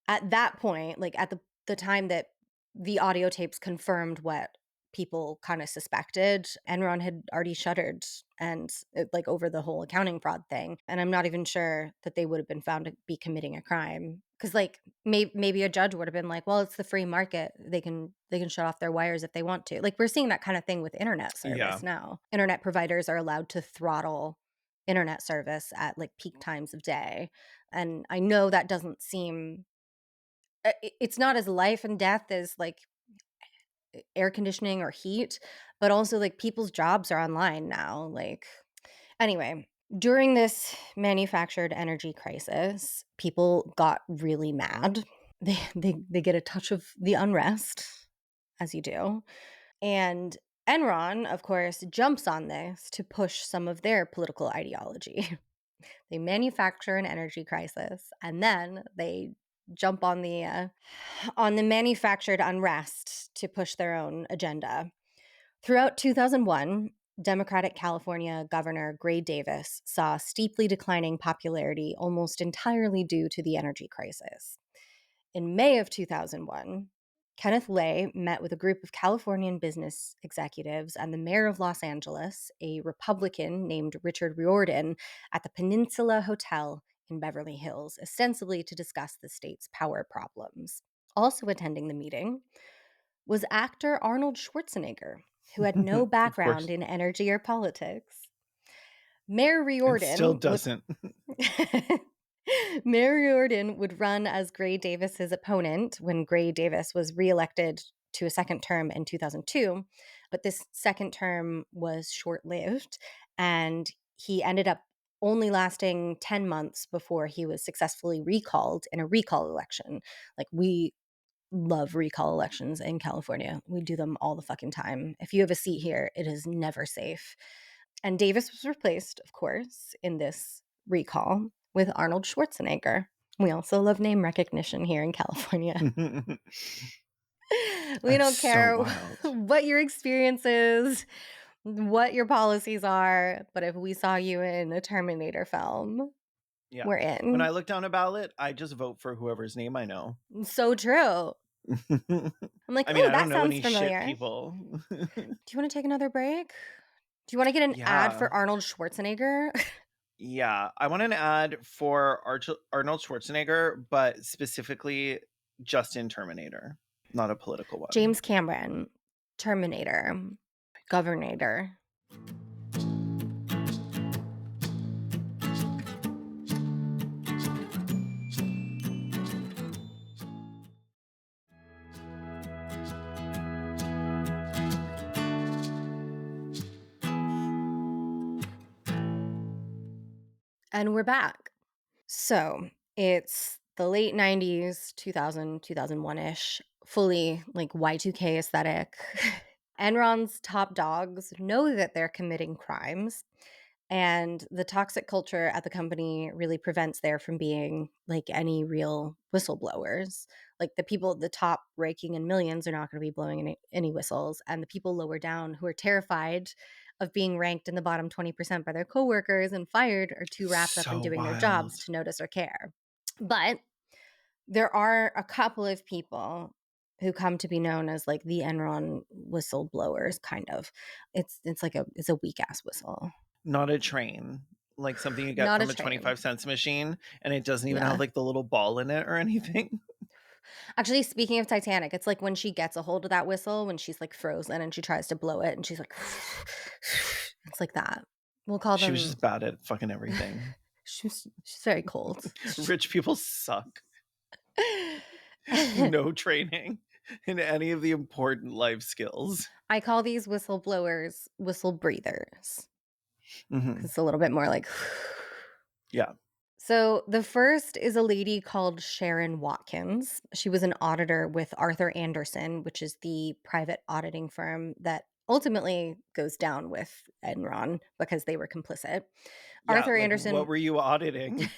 At that point, like at the time that the audio tapes confirmed what people kind of suspected, Enron had already shuttered and like over the whole accounting fraud thing. And I'm not even sure that they would have been found to be committing a crime because like maybe a judge would have been like, well, it's the free market. They can shut off their wires if they want to. Like we're seeing that kind of thing with internet service Yeah. now. Internet providers are allowed to throttle internet service at like peak times of day. And I know that doesn't seem it's not as life and death as like air conditioning or heat, but also like people's jobs are online now. Like, anyway, during this manufactured energy crisis, people got really mad. They get a touch of the unrest, as you do. And Enron, of course, jumps on this to push some of their political ideology. They manufacture an energy crisis, and then they jump on the manufactured unrest to push their own agenda. Throughout 2001, Democratic California Governor Gray Davis saw steeply declining popularity almost entirely due to the energy crisis. In May of 2001, Kenneth Lay met with a group of Californian business executives and the mayor of Los Angeles, a Republican named Richard Riordan, at the Peninsula Hotel in Beverly Hills, ostensibly to discuss the state's power problems. Also attending the meeting was actor Arnold Schwarzenegger, who had no Of background course. in energy or politics. Mayor And still Riordan doesn't. Mayor Riordan would run as Gray Davis's opponent when Gray Davis was reelected to a second term in 2002, but this second term was short-lived, and he ended up only lasting 10 months before he was successfully recalled in a recall election. Like, we love recall elections in California. We do them all the fucking time. If you have a seat here, it is never safe. And Davis was replaced, of course, in this recall with Arnold Schwarzenegger. We also love name recognition here in California. We That's don't care so wild. what your experience is, what your policies are, but if we saw you in a Terminator film, Yeah. we're When I in. look down a ballot, I just vote for whoever's name I know. So true. I'm like, I mean, oh, I that don't know sounds any shit familiar. people. Do you want to take another break? Do you want to get an ad Yeah. for Arnold Schwarzenegger? Yeah. I want an ad for Arnold Schwarzenegger, but specifically just in Terminator, not a political one. James Cameron, Terminator, Governator. And we're back. So it's the late 90s, 2000, 2001-ish, fully like Y2K aesthetic. Enron's top dogs know that they're committing crimes, and the toxic culture at the company really prevents there from being like any real whistleblowers. Like the people at the top raking in millions are not going to be blowing any whistles, and the people lower down who are terrified of being ranked in the bottom 20% by their coworkers and fired are too wrapped up in So doing their wild. jobs to notice or care. But there are a couple of people who come to be known as like the Enron whistleblowers, kind of. It's a weak ass whistle. Not a train. Like something you get Not a from a train. 25-cent machine, and it doesn't even Yeah. have like the little ball in it or anything. Actually, speaking of Titanic, it's like when she gets a hold of that whistle, when she's like frozen and she tries to blow it and she's like, it's like that. We'll call them. She was just bad at fucking everything. She's very cold. Rich people suck. No training in any of the important life skills. I call these whistleblowers whistle breathers. Mhm. It's a little bit more like. Yeah. So the first is a lady called Sharon Watkins. She was an auditor with Arthur Andersen, which is the private auditing firm that ultimately goes down with Enron because they were complicit. Yeah, Arthur like, Andersen. what were you auditing?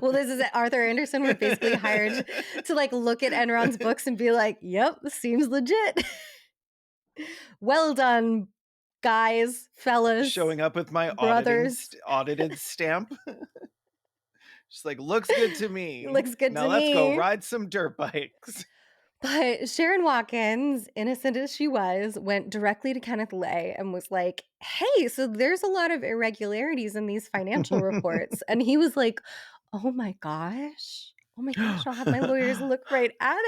Well, this is it. Arthur Andersen were basically hired to like look at Enron's books and be like, "Yep, seems legit." Well done, guys, fellas, Showing up with my brothers. audited stamp. Just like, looks good to me. Looks good now to let's go me. ride some dirt bikes. But Sharon Watkins, innocent as she was, went directly to Kenneth Lay and was like, hey, so there's a lot of irregularities in these financial reports. And he was like, oh my gosh. Oh my gosh, I'll have my lawyers look right at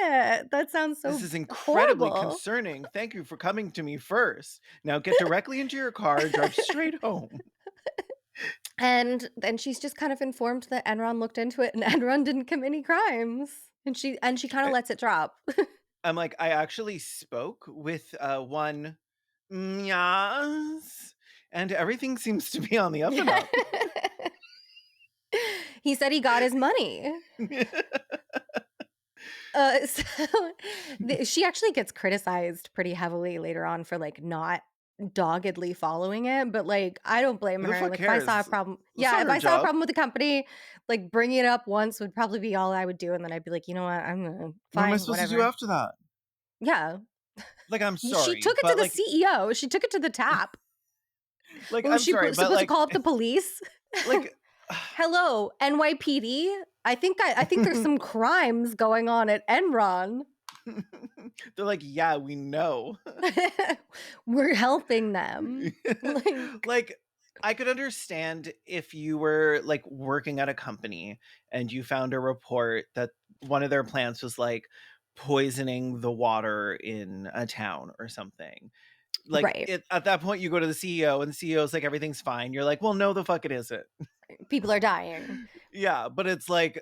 it. That sounds so This is incredibly horrible. concerning. Thank you for coming to me first. Now get directly into your car, drive straight home. And then she's just kind of informed that Enron looked into it and Enron didn't commit any crimes. And she kind of lets it drop. I'm like, I actually spoke with one yes, and everything seems to be on the up and up. He said he got his money. She actually gets criticized pretty heavily later on for like not doggedly following it, but like I don't blame Who the her. fuck Like if I saw a cares? problem, That's not if her I saw a job. problem with the company, like bringing it up once would probably be all I would do, and then I'd be like, you know what, I'm gonna What am fine, I supposed to do whatever. after that? Yeah, Like, I'm sorry. she took it but to the like, CEO. She took it to the tap. like, Was I'm she sorry, but supposed to like, call up the police? like, Hello, NYPD. I think there's some crimes going on at Enron. they're like, yeah, we know. We're helping them. Like, I could understand if you were like working at a company and you found a report that one of their plants was like poisoning the water in a town or something. Like Right. at that point you go to the CEO and the CEO's like, everything's fine. You're like, well, no, the fuck it isn't. People are dying. Yeah, but it's like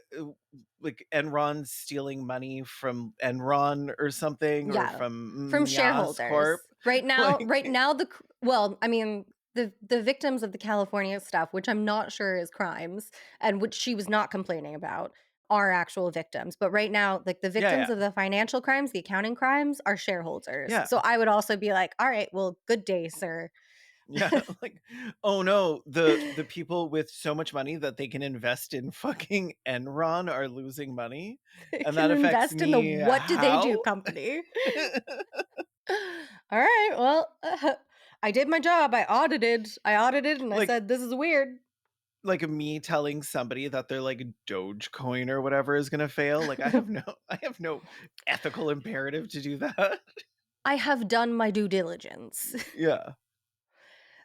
Enron stealing money from Enron or something, or Yeah. from From Yas shareholders. Corp. Right now, Like- the victims of the California stuff, which I'm not sure is crimes and which she was not complaining about, are actual victims. But right now, like the victims yeah. of the financial crimes, the accounting crimes are shareholders. Yeah. So I would also be like, all right, well, good day, sir. Yeah, like, oh no, the people with so much money that they can invest in fucking Enron are losing money, and that affects invest in the me. what do they do How? company. All right, well, I did my job. I audited and I Like- said this is weird. like me telling somebody that their like Dogecoin or whatever is gonna fail. Like I have no ethical imperative to do that. I have done my due diligence. Yeah.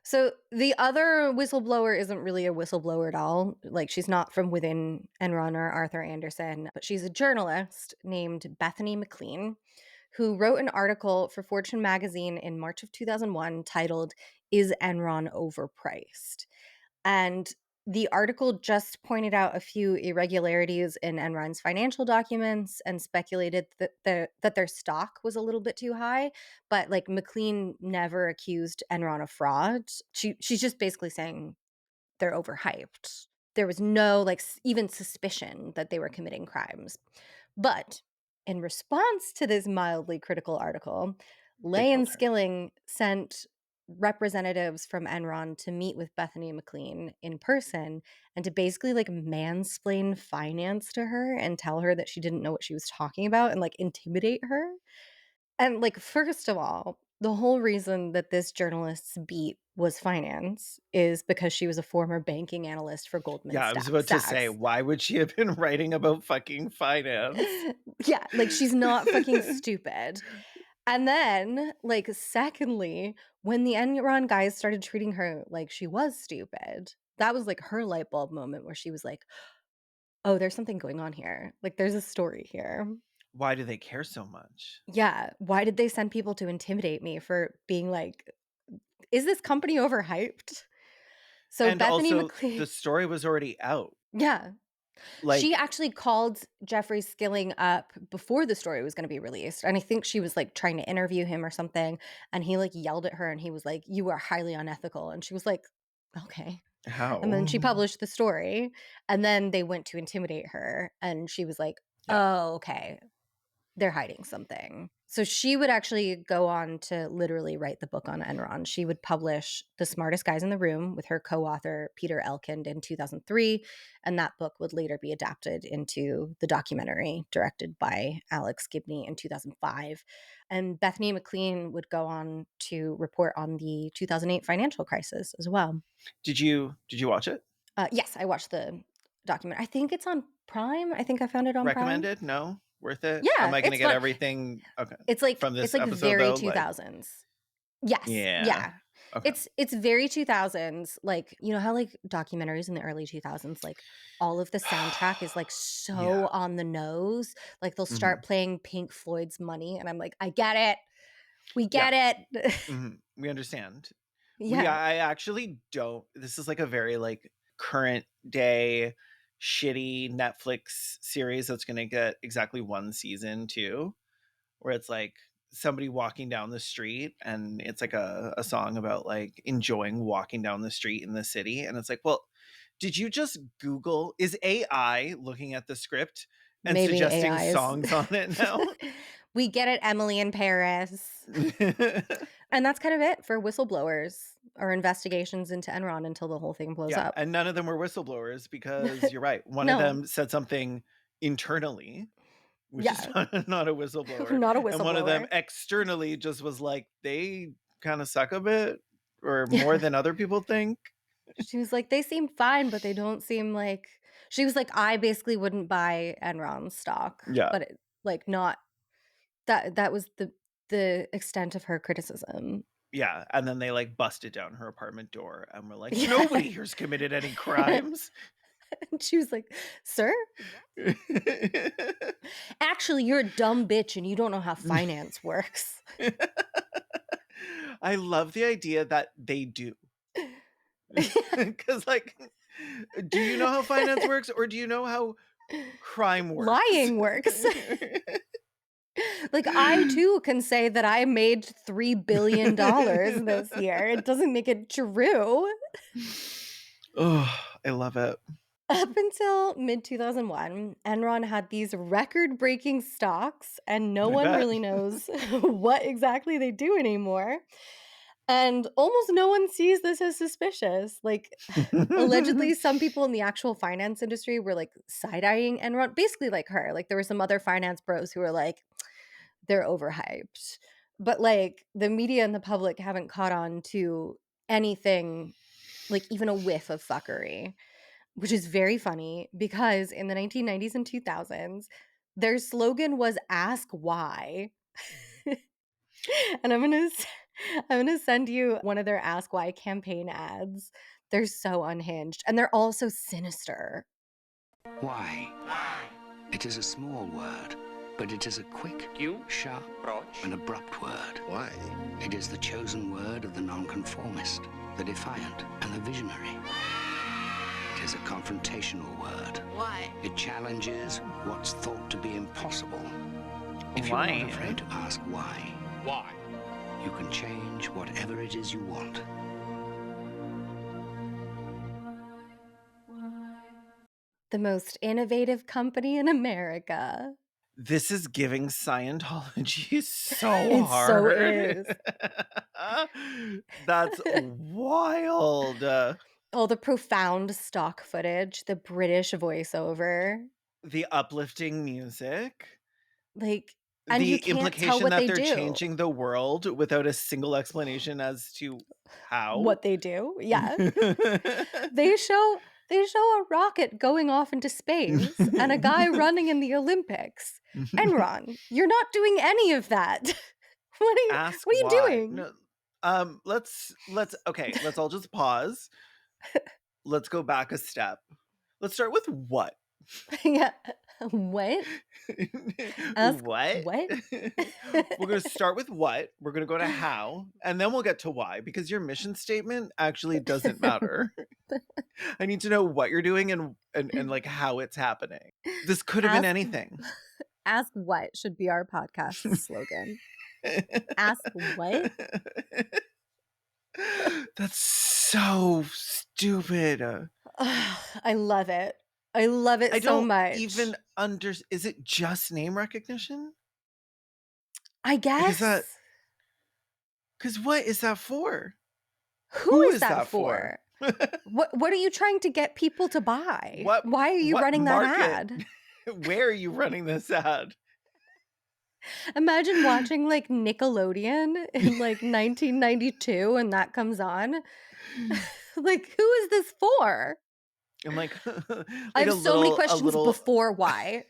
So the other whistleblower isn't really a whistleblower at all. Like, she's not from within Enron or Arthur Andersen, but she's a journalist named Bethany McLean who wrote an article for Fortune magazine in March of 2001 titled, "Is Enron Overpriced?" And the article just pointed out a few irregularities in Enron's financial documents and speculated that their stock was a little bit too high. But like, McLean never accused Enron of fraud. She's just basically saying they're overhyped. There was no like even suspicion that they were committing crimes. But in response to this mildly critical article, They Lay and killed her. Skilling sent representatives from Enron to meet with Bethany McLean in person and to basically like mansplain finance to her and tell her that she didn't know what she was talking about and like intimidate her. And like, first of all, the whole reason that this journalist's beat was finance is because she was a former banking analyst for Goldman Yeah, I was about to say, Sachs. why would she have been writing about fucking finance? Yeah, like, she's not fucking stupid. And then, like, secondly, when the Enron guys started treating her like she was stupid, that was like her light bulb moment where she was like, "Oh, there's something going on here. Like, there's a story here." Why do they care so much? Yeah, why did they send people to intimidate me for being like, "Is this company overhyped?" So And Bethany also, McLean the story was already out. Yeah. She Like, actually called Jeffrey Skilling up before the story was gonna be released, and I think she was, like, trying to interview him or something, and he, like, yelled at her, and he was like, "You are highly unethical," and she was like, "Okay." And then she how? published the story, and then they went to intimidate her, and she was like, Yeah. "Oh, okay. They're hiding something." So she would actually go on to literally write the book on Enron. She would publish The Smartest Guys in the Room with her co-author Peter Elkind in 2003, and that book would later be adapted into the documentary directed by Alex Gibney in 2005. And Bethany McLean would go on to report on the 2008 financial crisis as well. Did you watch it? Yes, I watched the document. I think it's on Prime. I think I found it on Prime. Recommended? No? Worth it? Am Yeah, I gonna it's get fun. everything okay from It's this like episode very though? Like, 2000s. Yes, yeah. yeah. Okay. It's very 2000s, like, you know how, like, documentaries in the early 2000s, like, all of the soundtrack is, like, Yeah. so on the nose, like, they'll Mhm. start playing Pink Floyd's Money, and I'm like, "I get it. We Yeah. get it." We understand. Yeah, I actually don't, this is like a very like current day shitty Netflix series that's gonna get exactly one season too, where it's like somebody walking down the street and it's like a song about like enjoying walking down the street in the city. And it's like, well, did you just Google, is AI looking at the script and maybe suggesting AI is songs on it now? We get it, Emily in Paris. And that's kind of it for whistleblowers or investigations into Enron until the whole thing blows Yeah, up. and none of them were whistleblowers because you're right. One of No. them said something internally, which is Yeah. not a whistleblower, Not a and one of them whistleblower. externally just was like, "They kinda suck a bit or more Yeah. than other people think." She was like, "They seem fine, but they don't seem like." She was like, "I basically wouldn't buy Enron stock," Yeah, but it like, not that was the extent of her criticism. yeah, and then they, like, busted down her apartment door and were like, Yeah. "Nobody here's committed any crimes." And she was like, "Sir, actually, you're a dumb bitch and you don't know how finance works." I love the idea that they do. Because, like, do you know how finance works, or do you know how crime works? Lying works. Like, I too can say that I made $3 billion this year. It doesn't make it true. Oh, I love it. Up until mid 2001, Enron had these record breaking stocks, and no I one bet. really knows what exactly they do anymore. And almost no one sees this as suspicious. Like, allegedly, some people in the actual finance industry were like side eyeing Enron, basically like her. Like, there were some other finance bros who were like, they're overhyped. But like, the media and the public haven't caught on to anything, like even a whiff of fuckery. which is very funny because in the 1990s and 2000s, their slogan was "Ask Why." And I'm gonna send you one of their Ask Why campaign ads. They're so unhinged, and they're all so sinister. Why? It is a small word, but it is a quick, sharp, and abrupt word. Why? It is the chosen word of the nonconformist, the defiant, and the visionary. It is a confrontational word. Why? It challenges what's thought to be impossible. If you're Why? not afraid to ask why, you can change whatever it is you want. The most innovative company in America. This is giving Scientology so It hard. so is. That's wild. All the profound stock footage, the British voiceover, The uplifting music. like, and The you can't tell implication what that they they're do. changing the world without a single explanation as to how. What they do, yeah. They show a rocket going off into space and a guy running in the Olympics. Enron, you're not doing any of that. What are you why. doing? No, let's all just pause. Let's go back a step. Let's start with what? Yeah. What? Ask what? what? We're going to start with what, we're going to go to how, and then we'll get to why, because your mission statement actually doesn't matter. I need to know what you're doing and like how it's happening. This could have been anything. Ask what should be our podcast slogan. Ask what? That's so stupid. I love it. I love it so much. Even is it just name recognition? I guess. Because what is that for? Who is that for? What are you trying to get people to buy? Why are you running that ad? Where are you running this ad? Imagine watching like Nickelodeon in like 1992 and that comes on. Like, who is this for? I'm like, I have so many questions before why.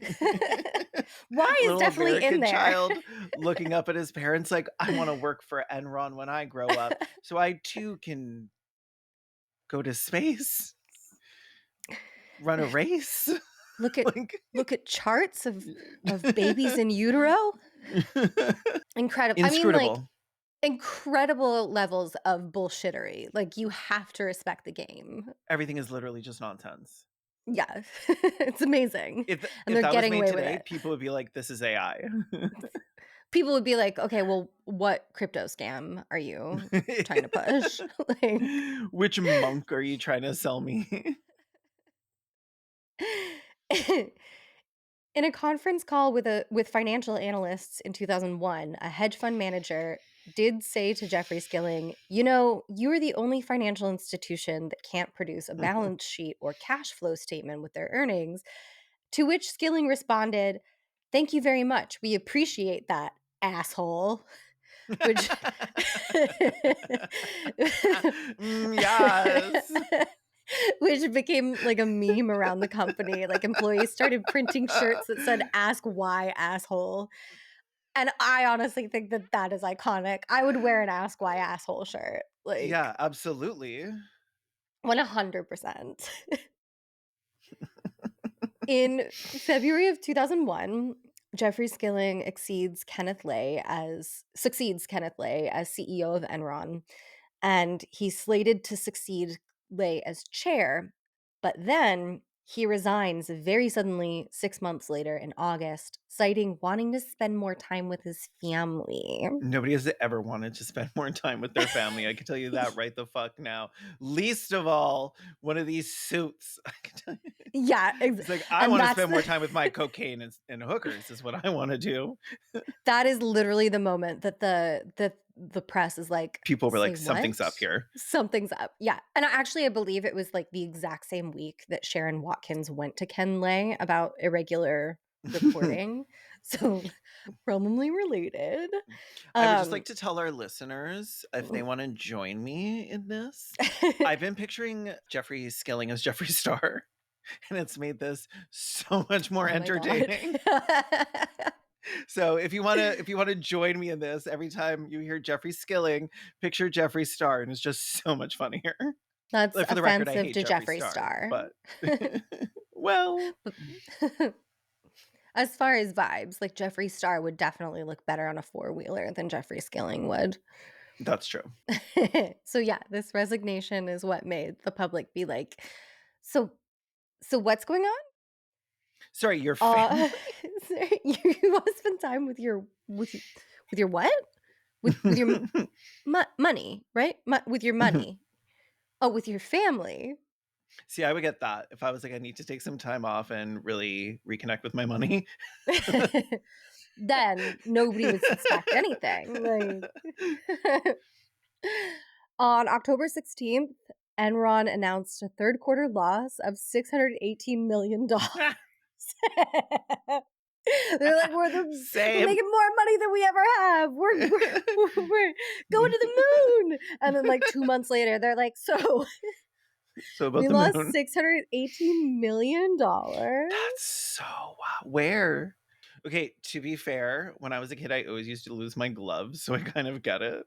Why is definitely American in there. child looking up at his parents like, I want to work for Enron when I grow up, so I too can go to space, run a race. Look at charts of babies in utero. Incredible. I mean, like, incredible levels of bullshittery. Like, you have to respect the game. Everything is literally just nonsense. Yeah. It's amazing. If they're that getting was away made with today, it. people would be like, this is AI. People would be like, okay, well, what crypto scam are you trying to push? Like, which monk are you trying to sell me? in a conference call with financial analysts in 2001, a hedge fund manager did say to Jeffrey Skilling, you know, you are the only financial institution that can't produce a balance sheet or cash flow statement with their earnings. To which Skilling responded, thank you very much. We appreciate that, asshole. Which yes. Which became like a meme around the company. Like, employees started printing shirts that said ask why, asshole. And I honestly think that is iconic. I would wear an ask why, asshole shirt. Like, yeah, absolutely. 100%. In February of 2001, Jeffrey Skilling succeeds Kenneth Lay as CEO of Enron, and he's slated to succeed Lay as chair, but then he resigns very suddenly 6 months later in August, citing wanting to spend more time with his family. Nobody has ever wanted to spend more time with their family. I can tell you that right the fuck now. Least of all, one of these suits. I can tell you. Yeah, it's like, I want to spend more time with my cocaine and hookers is what I want to do. That is literally the moment that the press is like, people were like, "Say something's what? up here. Something's up." Yeah. And I believe it was like the exact same week that Sharon Watkins went to Ken Lay about irregular reporting. So probably related. I would just like to tell our listeners, if they want to join me in this, I've been picturing Jeffrey Skilling as Jeffree Star. and it's made this so much more Oh my God. entertaining. So if you want to join me in this, every time you hear Jeffree Skilling, picture Jeffree Star, and it's just so much funnier. That's For the record, I offensive hate to Jeffree Jeffree Star. but well, As far as vibes, like Jeffree Star would definitely look better on a four-wheeler than Jeffree Skilling would. that's true. So yeah, this resignation is what made the public be like, so what's going on? Sorry, your family. You want to spend time with your what? With your money, right? With your money. Oh, with your family. See, I would get that if I was like, I need to take some time off and really reconnect with my money. Then nobody would suspect anything. Like on October 16th, Enron announced a third quarter loss of $618 million. They're like, we're making more money than we ever have. We're going to the moon. And then like 2 months later, they're like, so about we the lost moon. $618 million. That's so wow. Where? Okay, to be fair, when I was a kid, I always used to lose my gloves, so I kind of get it.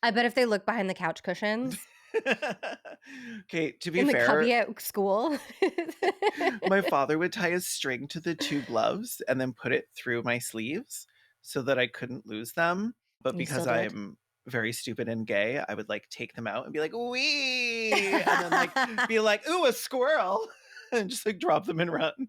I bet if they look behind the couch cushions. Okay, to be in the fair, cubby at school. my father would tie a string to the two gloves and then put it through my sleeves so that I couldn't lose them. But because I'm very stupid and gay, I would like take them out and be like, wee, and then like be like, ooh, a squirrel, and just like drop them and run.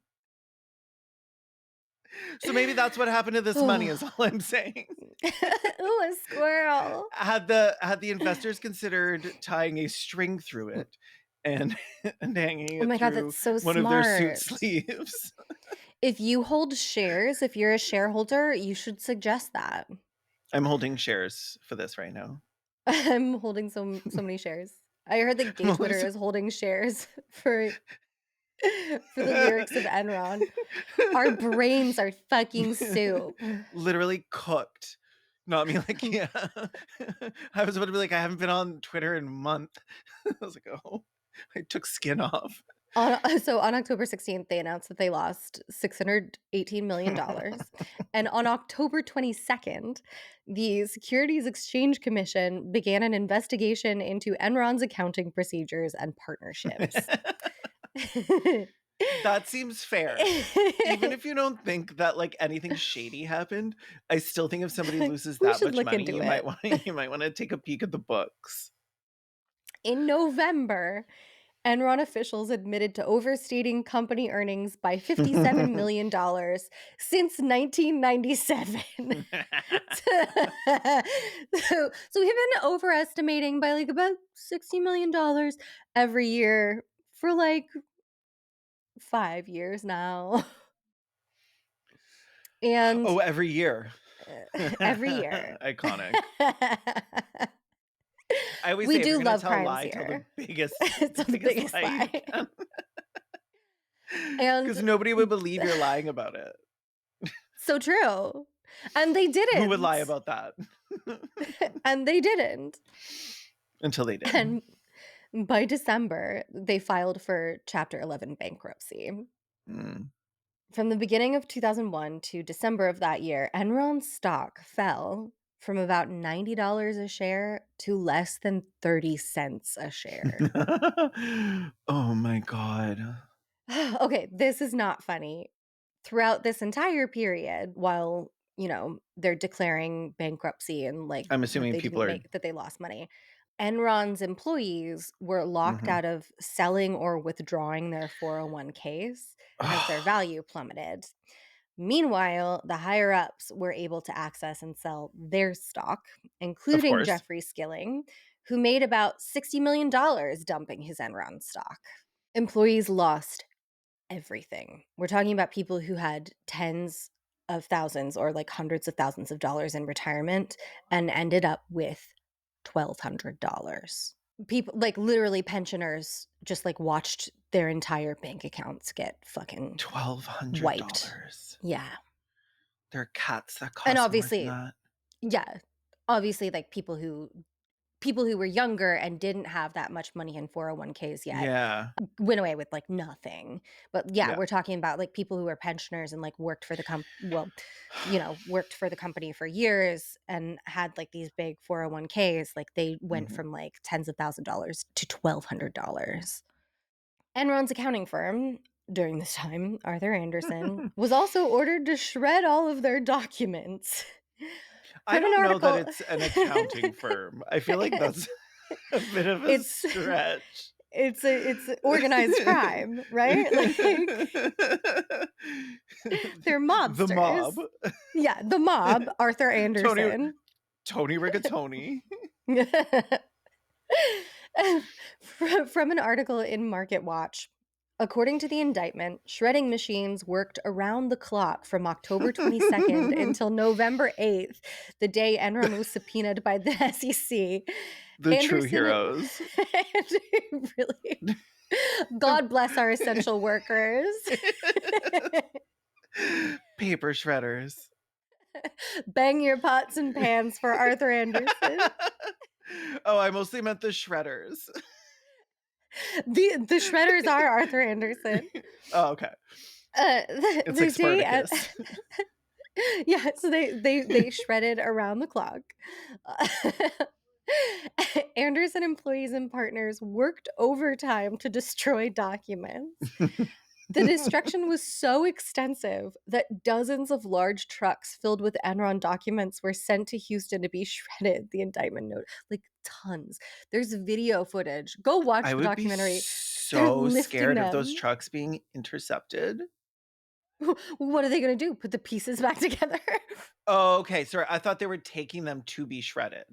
So maybe that's what happened to this money is all I'm saying. Ooh, a squirrel. Had the investors considered tying a string through it and hanging it God, through that's so one of their suit sleeves? If you hold shares, if you're a shareholder, you should suggest that. I'm holding shares for this right now. I'm holding so many shares. I heard that gay Twitter is holding shares for the lyrics of Enron. Our brains are fucking soup. Literally cooked. Not me like, yeah. I was about to be like, I haven't been on Twitter in a month. I was like, oh, I took skin off. So on October 16th, they announced that they lost $618 million. And on October 22nd, the Securities Exchange Commission began an investigation into Enron's accounting procedures and partnerships. That seems fair. Even if you don't think that like anything shady happened, I still think if somebody loses that much money, you might want to take a peek at the books. In November, Enron officials admitted to overstating company earnings by $57 million since 1997. So we've been overestimating by like about $60 million every year for like 5 years now. And every year. Every year. Iconic. I always we say, do love tell crimes lie, here. tell the biggest, it's the biggest lie. Because nobody would believe you're lying about it. So true. And they didn't. Who would lie about that? And they didn't. Until they did. And by December, they filed for Chapter 11 bankruptcy. From the beginning of 2001 to December of that year, Enron's stock fell from about $90 a share to less than 30 cents a share. Oh my God. Okay, this is not funny. Throughout this entire period, while, they're declaring bankruptcy and like I'm assuming that they lost money, Enron's employees were locked out of selling or withdrawing their 401ks as their value plummeted. Meanwhile, the higher-ups were able to access and sell their stock, including Jeffree Skilling, who made about $60 million dumping his Enron stock. Employees lost everything. We're talking about people who had tens of thousands or like hundreds of thousands of dollars in retirement and ended up with $1,200. People, like literally pensioners, just like watched their entire bank accounts get fucking $1,200 wiped. Yeah. There are cats that cost and obviously, more than that. Yeah. Obviously, like people who people who were younger and didn't have that much money in 401ks yet Yeah. went away with like nothing. But yeah, Yeah. we're talking about like people who were pensioners and like worked for the worked for the company for years and had like these big 401ks. Like they went Mhm. from like tens of $1,000s to $1,200. Enron's accounting firm during this time, Arthur Andersen, was also ordered to shred all of their documents. I From an don't know that article. it's an accounting firm. I feel like that's a bit of a It's stretch. it's organized crime, right? Like they're The mobsters. mob. Yeah, the mob, Arthur Tony Andersen. Tony Rigatoni. From an article in Market Watch, according to the indictment, shredding machines worked around the clock from October 22nd until November 8th, the day Enron was subpoenaed by the SEC. The true Anderson- heroes. Really. God bless our essential workers. Paper shredders. Bang your pots and pans for Arthur Andersen. Oh, I mostly meant the shredders. The shredders are Arthur Andersen. Oh, okay. It's The like day Spartacus. yeah, so they shredded around the clock. Anderson employees and partners worked overtime to destroy documents. The destruction was so extensive that dozens of large trucks filled with Enron documents were sent to Houston to be shredded, the indictment note. Like tons. There's video footage. Go watch I the would be documentary. so lifting scared of those them. trucks being intercepted. What are they going to do? Put the pieces back together? Oh, okay. Sorry, I thought they were taking them to be shredded.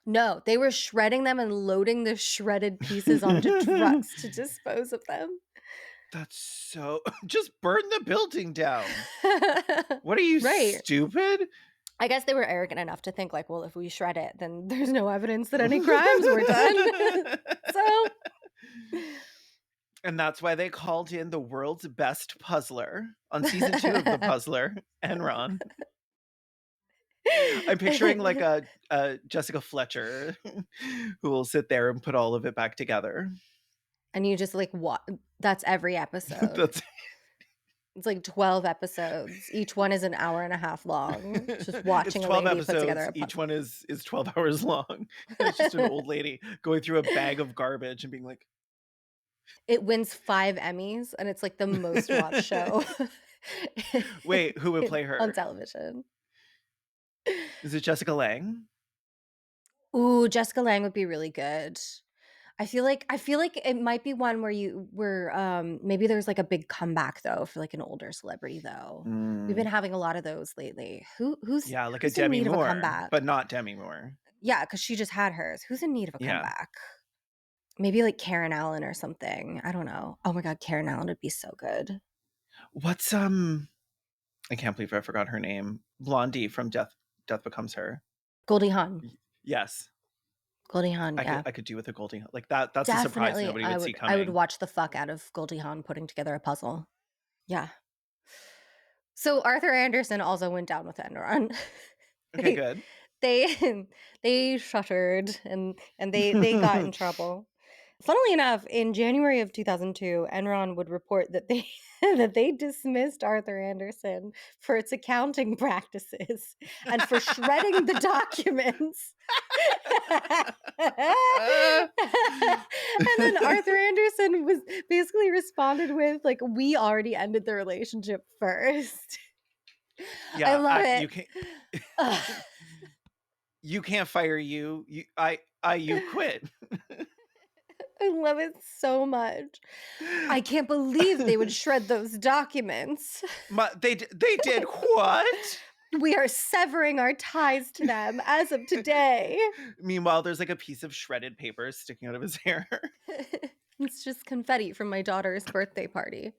No, they were shredding them and loading the shredded pieces onto trucks to dispose of them. That's so... Just burn the building down. What are you, Right. stupid? I guess they were arrogant enough to think like, well, if we shred it, then there's no evidence that any crimes were done. So... And that's why they called in the world's best puzzler on season 2 of The Puzzler, Enron. I'm picturing like a Jessica Fletcher who will sit there and put all of it back together. And you just like what? That's every episode. That's It's like 12 episodes. Each one is an hour and a half long. Just watching it's a 12 lady episodes. put together a Each one is 12 hours long. And it's just an old lady going through a bag of garbage and being like, It wins 5 Emmys, and it's like the most watched show. wait, who would play her? On television. Is it Jessica Lange? Ooh, Jessica Lange would be really good. I feel like it might be one where maybe there's like a big comeback though for like an older celebrity though. We've been having a lot of those lately. Who's Yeah, like a who's in Demi need of a Moore, comeback? but not Demi Moore. Yeah, because she just had hers. Who's in need of a Yeah. comeback? Maybe like Karen Allen or something. I don't know. Oh my God, Karen Allen would be so good. What's I can't believe I forgot her name. Blondie from Death Becomes Her. Goldie Hawn. Yes. Goldie Hawn, yeah. I could do with a Goldie Hawn. Like that's a surprise Definitely, nobody would see coming. I would watch the fuck out of Goldie Hawn putting together a puzzle. Yeah. So Arthur Andersen also went down with Enron. Okay, good. They shuttered and they got in trouble. Funnily enough, in January of 2002, Enron would report that they that they dismissed Arthur Andersen for its accounting practices and for shredding the documents. And then Arthur Andersen was basically responded with like, "We already ended the relationship first." Yeah, I love it. You can't. You can't fire you. You quit. I love it so much. I can't believe they would shred those documents. They did what? We are severing our ties to them as of today. Meanwhile, there's like a piece of shredded paper sticking out of his hair. It's just confetti from my daughter's birthday party.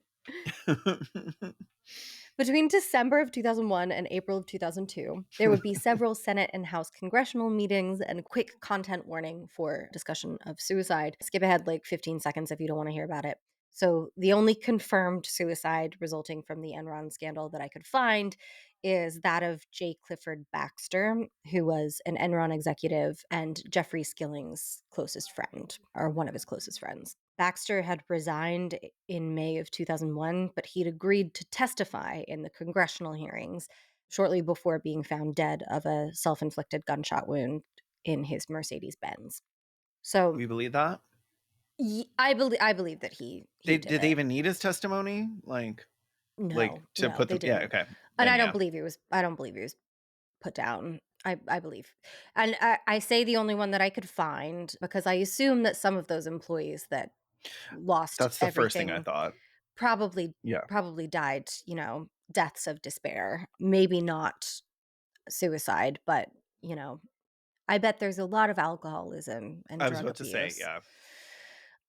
Between December of 2001 and April of 2002, there would be several Senate and House congressional meetings and quick content warning for discussion of suicide. Skip ahead like 15 seconds if you don't want to hear about it. So the only confirmed suicide resulting from the Enron scandal that I could find is that of J. Clifford Baxter, who was an Enron executive and Jeffrey Skilling's closest friend, or one of his closest friends. Baxter had resigned in May of 2001, but he'd agreed to testify in the congressional hearings shortly before being found dead of a self-inflicted gunshot wound in his Mercedes-Benz. So We believe that? I believe that he did Did they it. even need his testimony? Like No, to put they them? Yeah, didn't. okay. And Then I don't yeah. believe he was put down. I believe. And I say the only one that I could find because I assume that some of those employees that lost That's the first thing I everything thought. probably Yeah. died, deaths of despair. Maybe not suicide, but, I bet there's a lot of alcoholism and I was drug about to say, abuse. yeah.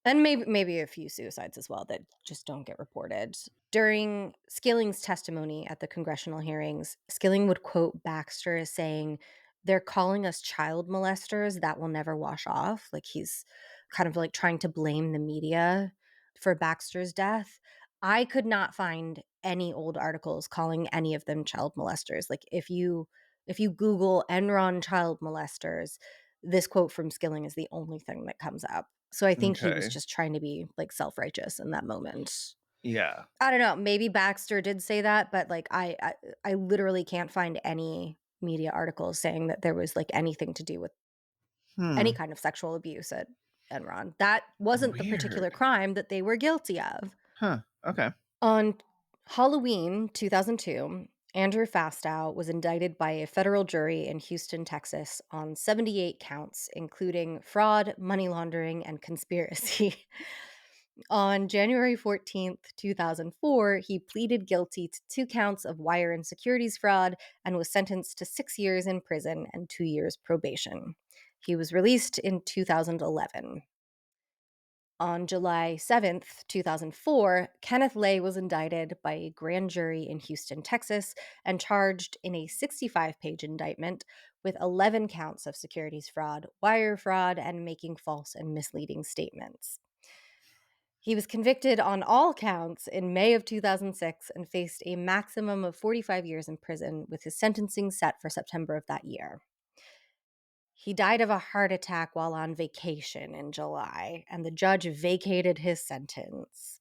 And maybe a few suicides as well that just don't get reported. During Skilling's testimony at the congressional hearings, Skilling would quote Baxter as saying, "They're calling us child molesters. That will never wash off." Like he's kind of like trying to blame the media for Baxter's death. I could not find any old articles calling any of them child molesters. Like if you Google Enron child molesters, this quote from Skilling is the only thing that comes up. So I think he was Okay. just trying to be like self-righteous in that moment. Yeah. I don't know. Maybe Baxter did say that, but like I literally can't find any media articles saying that there was like anything to do with any Hmm. kind of sexual abuse at Enron. That wasn't the particular Weird. crime that they were guilty of. Huh. Okay. On Halloween 2002, Andrew Fastow was indicted by a federal jury in Houston, Texas, on 78 counts, including fraud, money laundering, and conspiracy. On January 14th, 2004, he pleaded guilty to 2 counts of wire and securities fraud and was sentenced to 6 years in prison and 2 years probation. He was released in 2011. On July 7th, 2004, Kenneth Lay was indicted by a grand jury in Houston, Texas, and charged in a 65-page indictment with 11 counts of securities fraud, wire fraud, and making false and misleading statements. He was convicted on all counts in May of 2006 and faced a maximum of 45 years in prison, with his sentencing set for September of that year. He died of a heart attack while on vacation in July, and the judge vacated his sentence.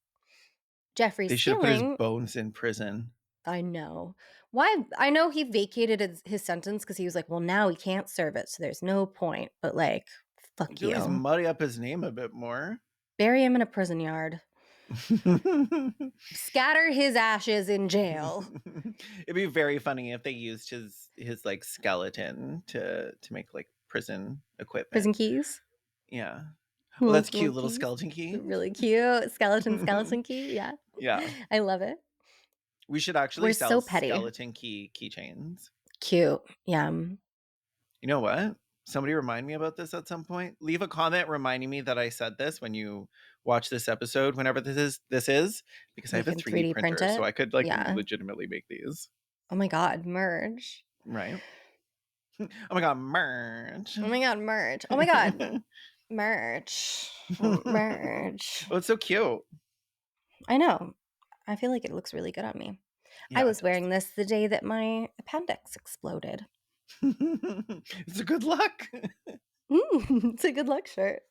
Jeffrey They should have put his Skilling, bones in prison. I know. Why? I know he vacated his sentence because he was like, well, now he can't serve it, so there's no point. But like, You fuck can at least you. muddy up his name a bit more. Bury him in a prison yard. Scatter his ashes in jail. It'd be very funny if they used his like skeleton to make like prison equipment. Prison keys. Yeah. Oh, Little, that's little cute. Little keys. skeleton key. Really cute. Skeleton key. Yeah. Yeah. I love it. We should actually We're sell so petty. skeleton keychains. Cute. Yeah. You know what? Somebody remind me about this at some point. Leave a comment reminding me that I said this when you watch this episode, whenever this is, because I You have a can 3D 3D print printer, so it. I could like Yeah. legitimately make these. Oh my God, merge. Right. Oh my God, merch. Oh my God, merge. Oh my God, merch. Merch. Oh, it's so cute. I know. I feel like it looks really good on me. Yeah, I it was does. wearing this the day that my appendix exploded. It's a good luck. It's a good luck shirt.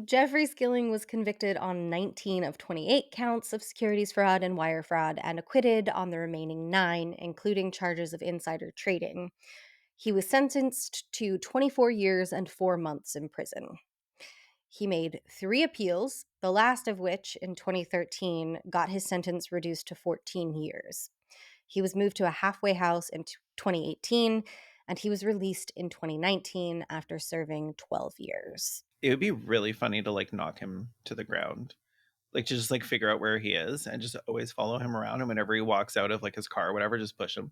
Jeffrey Skilling was convicted on 19 of 28 counts of securities fraud and wire fraud and acquitted on the remaining 9, including charges of insider trading. He was sentenced to 24 years and 4 months in prison. He made 3 appeals, the last of which, in 2013, got his sentence reduced to 14 years. He was moved to a halfway house in 2018, and he was released in 2019 after serving 12 years. It would be really funny to like knock him to the ground. Like to just like figure out where he is and just always follow him around, and whenever he walks out of like his car or whatever, just push him.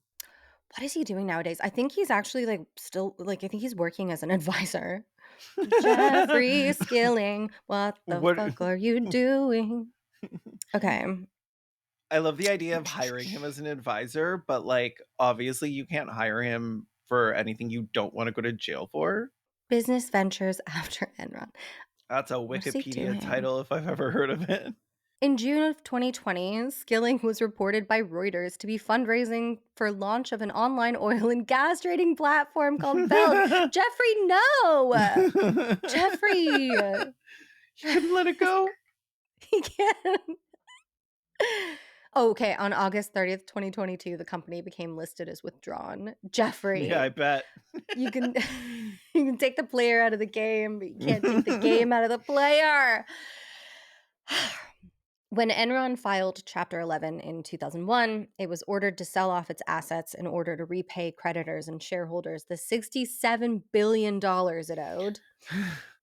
What is he doing nowadays? I think he's actually like still like I think he's working as an advisor. Jeffrey Skilling, what the What fuck are you doing? Okay. I love the idea of hiring him as an advisor, but like obviously you can't hire him for anything you don't want to go to jail for. Business ventures after Enron. That's a What is he Wikipedia doing? title if I've ever heard of it. In June of 2020, Skilling was reported by Reuters to be fundraising for launch of an online oil and gas trading platform called Beld. Jeffrey, no! Jeffrey! You couldn't let it go? He can't. Okay, on August 30th, 2022, the company became listed as withdrawn. Jeffrey, Yeah, I bet. you can you can take the player out of the game, but you can't take the game out of the player. When Enron filed Chapter 11 in 2001, it was ordered to sell off its assets in order to repay creditors and shareholders the $67 billion it owed.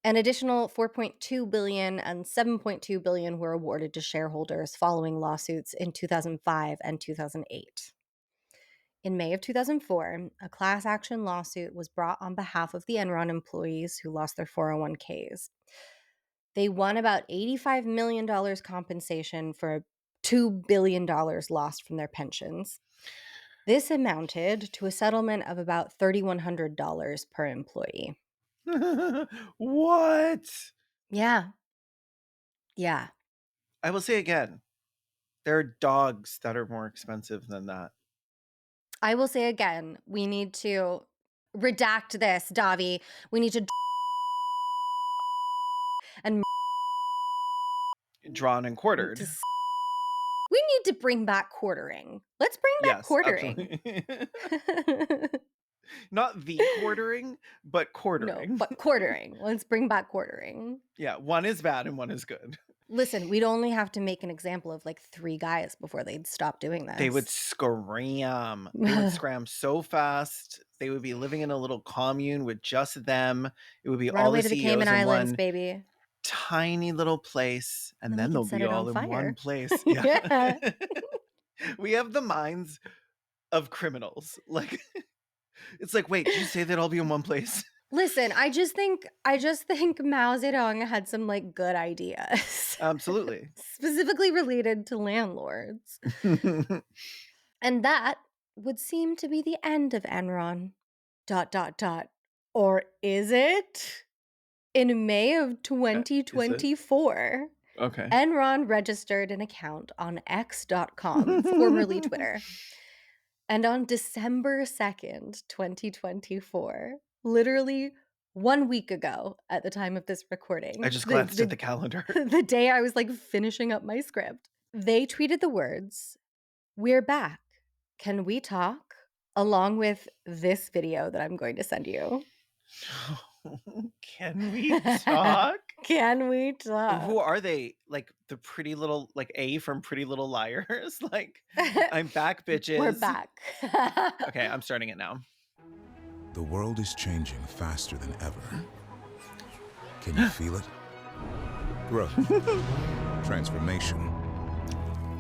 An additional $4.2 billion and $7.2 billion were awarded to shareholders following lawsuits in 2005 and 2008. In May of 2004, a class action lawsuit was brought on behalf of the Enron employees who lost their 401ks. They won about $85 million compensation for $2 billion lost from their pensions. This amounted to a settlement of about $3,100 per employee. What? Yeah. Yeah. I will say again, there are dogs that are more expensive than that. I will say again, we need to redact this, Davi. We need to and Drawn and quartered. we need to bring back quartering. Let's bring back Yes, quartering. absolutely. Not the quartering, but quartering. No, but quartering. Let's bring back quartering. Yeah, one is bad and one is good. Listen, we'd only have to make an example of like 3 guys before they'd stop doing this. They would scram. They would scram so fast. They would be living in a little commune with just them. It would be Run all away the to the CEOs Cayman in Islands, one baby. tiny little place, and Then then we they'll can set be it all on in one fire. place. Yeah. We have the minds of criminals. Like, it's like, wait, did you say that I'll be in one place? Listen, I just think Mao Zedong had some like good ideas. Absolutely. Specifically related to landlords. And that would seem to be the end of Enron. ... Or is it? In May of 2024, Okay. Enron registered an account on X.com, formerly Twitter. And on December 2nd, 2024, literally 1 week ago at the time of this recording, I just glanced at the calendar. the day I was like finishing up my script, they tweeted the words, "We're back. Can we talk?" along with this video that I'm going to send you. Can we talk? Can we talk? Who are they? Like the pretty little, like A from Pretty Little Liars? Like, I'm back, bitches. We're back. Okay, I'm starting it now. The world is changing faster than ever. Can you feel it? Growth, transformation,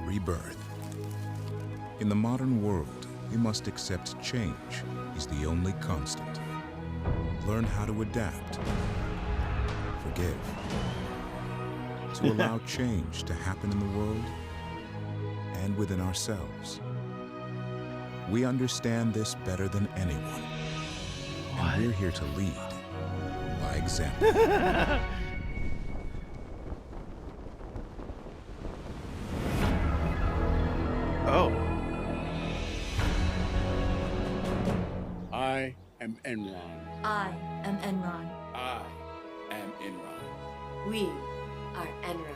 rebirth. In the modern world, we must accept change is the only constant. Learn how to adapt, forgive, to allow change to happen in the world and within ourselves. We understand this better than anyone, and we're here to lead by example. Oh. I am Enron. I am Enron. I am Enron. We are Enron.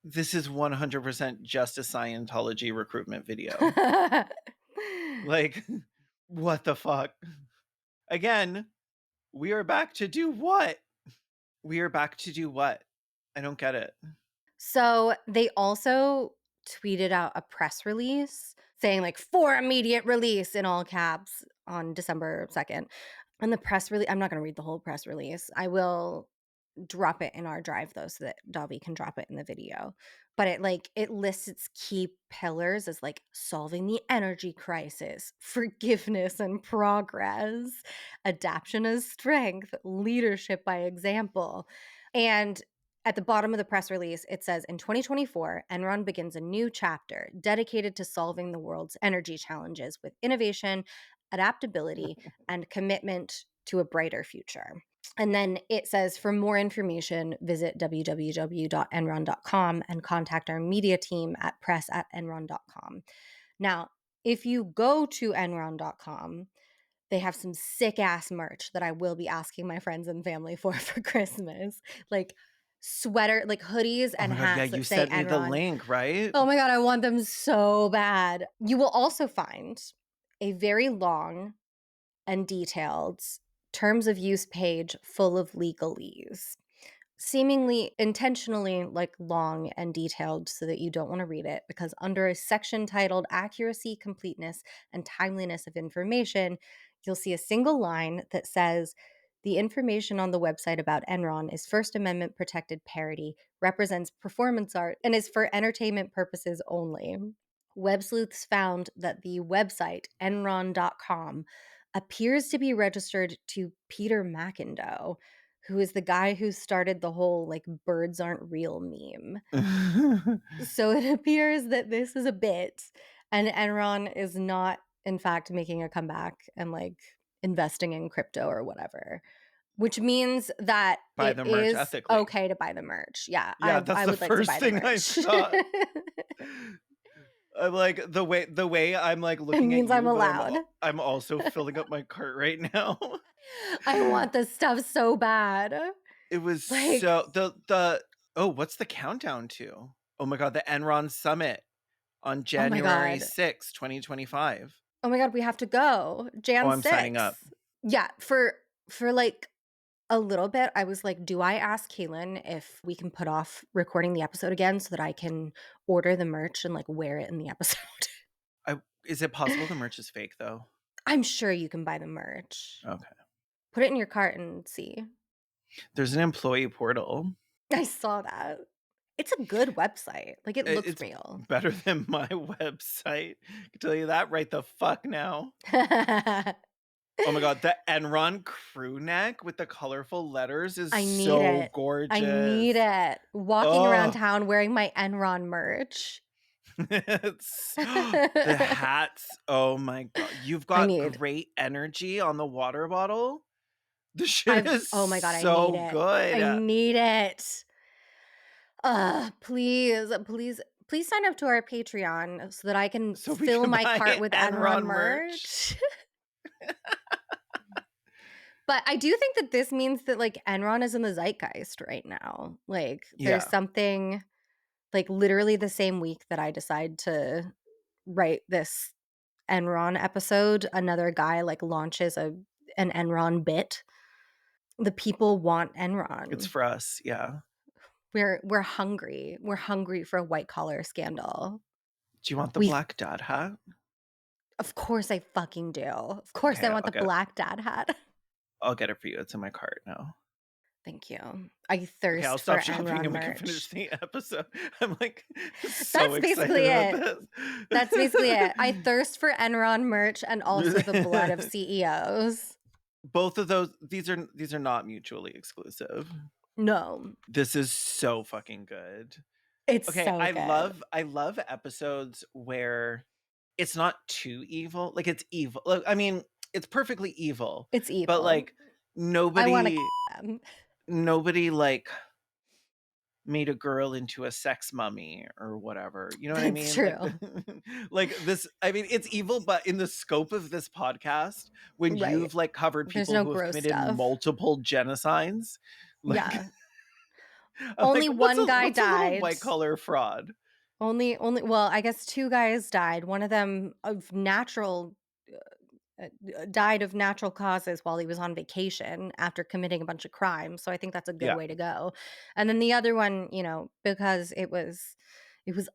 This is 100% just a Scientology recruitment video. Like, what the fuck? Again, we are back to do what? We are back to do what? I don't get it. So they also tweeted out a press release saying like for immediate release in all caps on December 2nd. And the press release, I'm not going to read the whole press release. I will drop it in our drive though so that Davi can drop it in the video. But it lists its key pillars as like solving the energy crisis, forgiveness and progress, adaptation as strength, leadership by example. And At the bottom of the press release, it says, in 2024, Enron begins a new chapter dedicated to solving the world's energy challenges with innovation, adaptability, and commitment to a brighter future. And then it says, for more information, visit www.enron.com and contact our media team at press@enron.com. Now, if you go to enron.com, they have some sick ass merch that I will be asking my friends and family for Christmas. Like sweater, like hoodies Oh and my God, yeah, hats you that say sent me the Enron. link, right? Oh my God, I want them so bad. You will also find a very long and detailed terms of use page full of legalese, seemingly intentionally like long and detailed so that you don't want to read it, because under a section titled Accuracy, Completeness, and Timeliness of Information, you'll see a single line that says, the information on the website about Enron is First Amendment protected parody, represents performance art, and is for entertainment purposes only. Web sleuths found that the website, enron.com, appears to be registered to Peter McIndoe, who is the guy who started the whole like birds aren't real meme. So it appears that this is a bit, and Enron is not, in fact, making a comeback and like investing in crypto or whatever, which means that Buy it the merch is ethically. okay to buy the merch. Yeah, Yeah, that's I the would like to first buy the thing I merch. thought. I'm like the way I'm like It looking at means I'm you, but allowed. I'm also filling up my cart right now. I want this stuff so bad. It was Like, so the oh, what's the countdown to? Oh my God, the Enron Summit on oh my January God. 6th, 2025. Oh my God, we have to go. Oh, Jan I'm signing up. 6. Yeah, for like a little bit, I was like, do I ask Kaylin if we can put off recording the episode again so that I can order the merch and like wear it in the episode? Is it possible the merch is fake though? I'm sure you can buy the merch. Okay. Put it in your cart and see. There's an employee portal. I saw that. It's a good website. Like it looks It's real. better than my website. I can tell you that right the fuck now. Oh my God, the Enron crew neck with the colorful letters is I need so it. gorgeous. I need it. Walking around Oh. town wearing my Enron merch. The hats. Oh my God. You've got need. great energy on the water bottle. The shit is Oh my God, I so need it. good. I need it. Please sign up to our Patreon so that I can So we fill can my buy cart with Enron Enron merch. But I do think that this means that like Enron is in the zeitgeist right now. Like there's Yeah. something like literally the same week that I decide to write this Enron episode, another guy like launches an Enron bit. The people want Enron. It's for us. Yeah. We're hungry. We're hungry for a white collar scandal. Do you want the We- black dad hat? Of course I fucking do. Of course Okay, I want I'll the get it. black dad hat. I'll get it for you. It's in my cart now. Thank you. I thirst Okay, I'll for stop shopping Enron and we merch. can finish the episode. I'm like so That's basically excited about it. this. That's basically it. I thirst for Enron merch and also the blood of CEOs. Both of those, these are not mutually exclusive. No, This is so fucking good. it's Okay, so I good. love episodes where it's not too evil. Like it's evil. Like, I mean, it's perfectly evil. It's evil. But like I want to nobody them. nobody like made a girl into a sex mummy or whatever. You know what I mean? It's true. Like this, I mean, it's evil, but in the scope of this podcast, when Right. you've like covered There's people no who have gross committed stuff. multiple genocides, like Yeah. I'm Only like, one guy what's a little died. white collar fraud? Only well, I guess 2 guys died. One of them of natural died of natural causes while he was on vacation after committing a bunch of crimes. So I think that's a good Yeah. way to go. And then the other one, because it was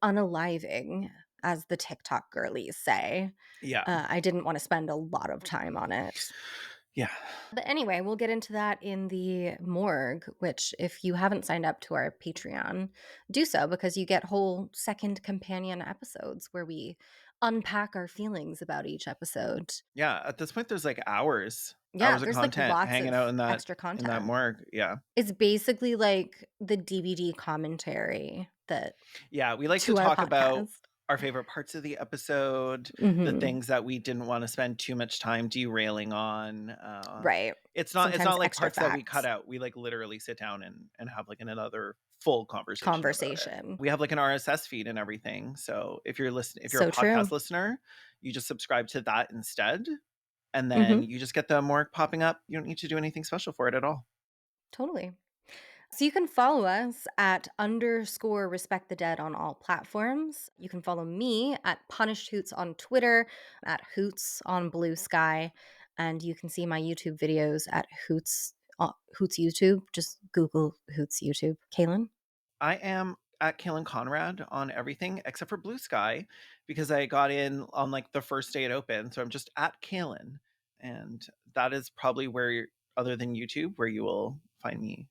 unaliving, as the TikTok girlies say. Yeah. I didn't want to spend a lot of time on it. Yeah. But anyway, we'll get into that in the morgue, which if you haven't signed up to our Patreon, do so, because you get whole second companion episodes where we unpack our feelings about each episode. Yeah. At this point, there's like hours. Yeah, hours of there's like content lots hanging of out extra in that content. morgue. Yeah. It's basically like the DVD commentary that Yeah, we like to to our talk about podcast. our favorite parts of the episode, the hmm things that we didn't want to spend too much time derailing on. Right. It's Sometimes not like extra parts that we cut facts. out. We like literally sit down and have like another full conversation about it. Conversation. We have like an RSS feed and everything. So if you're a So podcast true. listener, you just subscribe to that instead. And hmm then you just get the morgue popping up. You don't need to do anything special for it at all. Totally. So you can follow us at _respect the dead on all platforms. You can follow me at Punished Hoots on Twitter, at Hoots on Blue Sky, and you can see my YouTube videos at Hoots YouTube. Just Google Hoots YouTube. Kaylin? I am at Kaylin Conrad on everything except for Blue Sky because I got in on like the first day it opened. So I'm just at Kaylin. And that is probably where, other than YouTube, where you will find me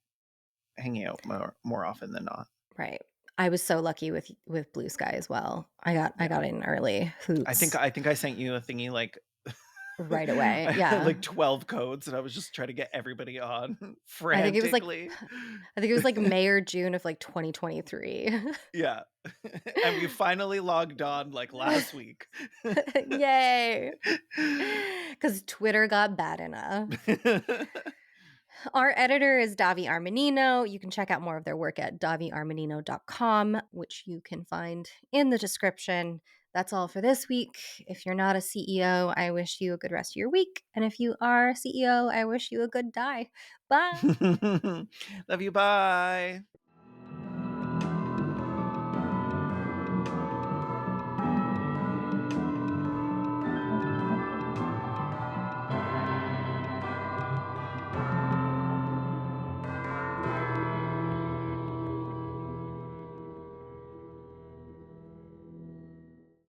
hanging out more often than not. Right. I was so lucky with Blue Sky as well. I Yeah. got in early. I think Hoots I sent you a thingy like right away. I had Yeah. like 12 codes and I was just trying to get everybody on I think it was like frantically. May or June of like 2023. Yeah. And we finally logged on like last week. Yay. Because Twitter got bad enough. Our editor is Davi Armanino. You can check out more of their work at daviarmanino.com, which you can find in the description. That's all for this week. If you're not a CEO, I wish you a good rest of your week. And if you are a CEO, I wish you a good die. Bye. Love you. Bye.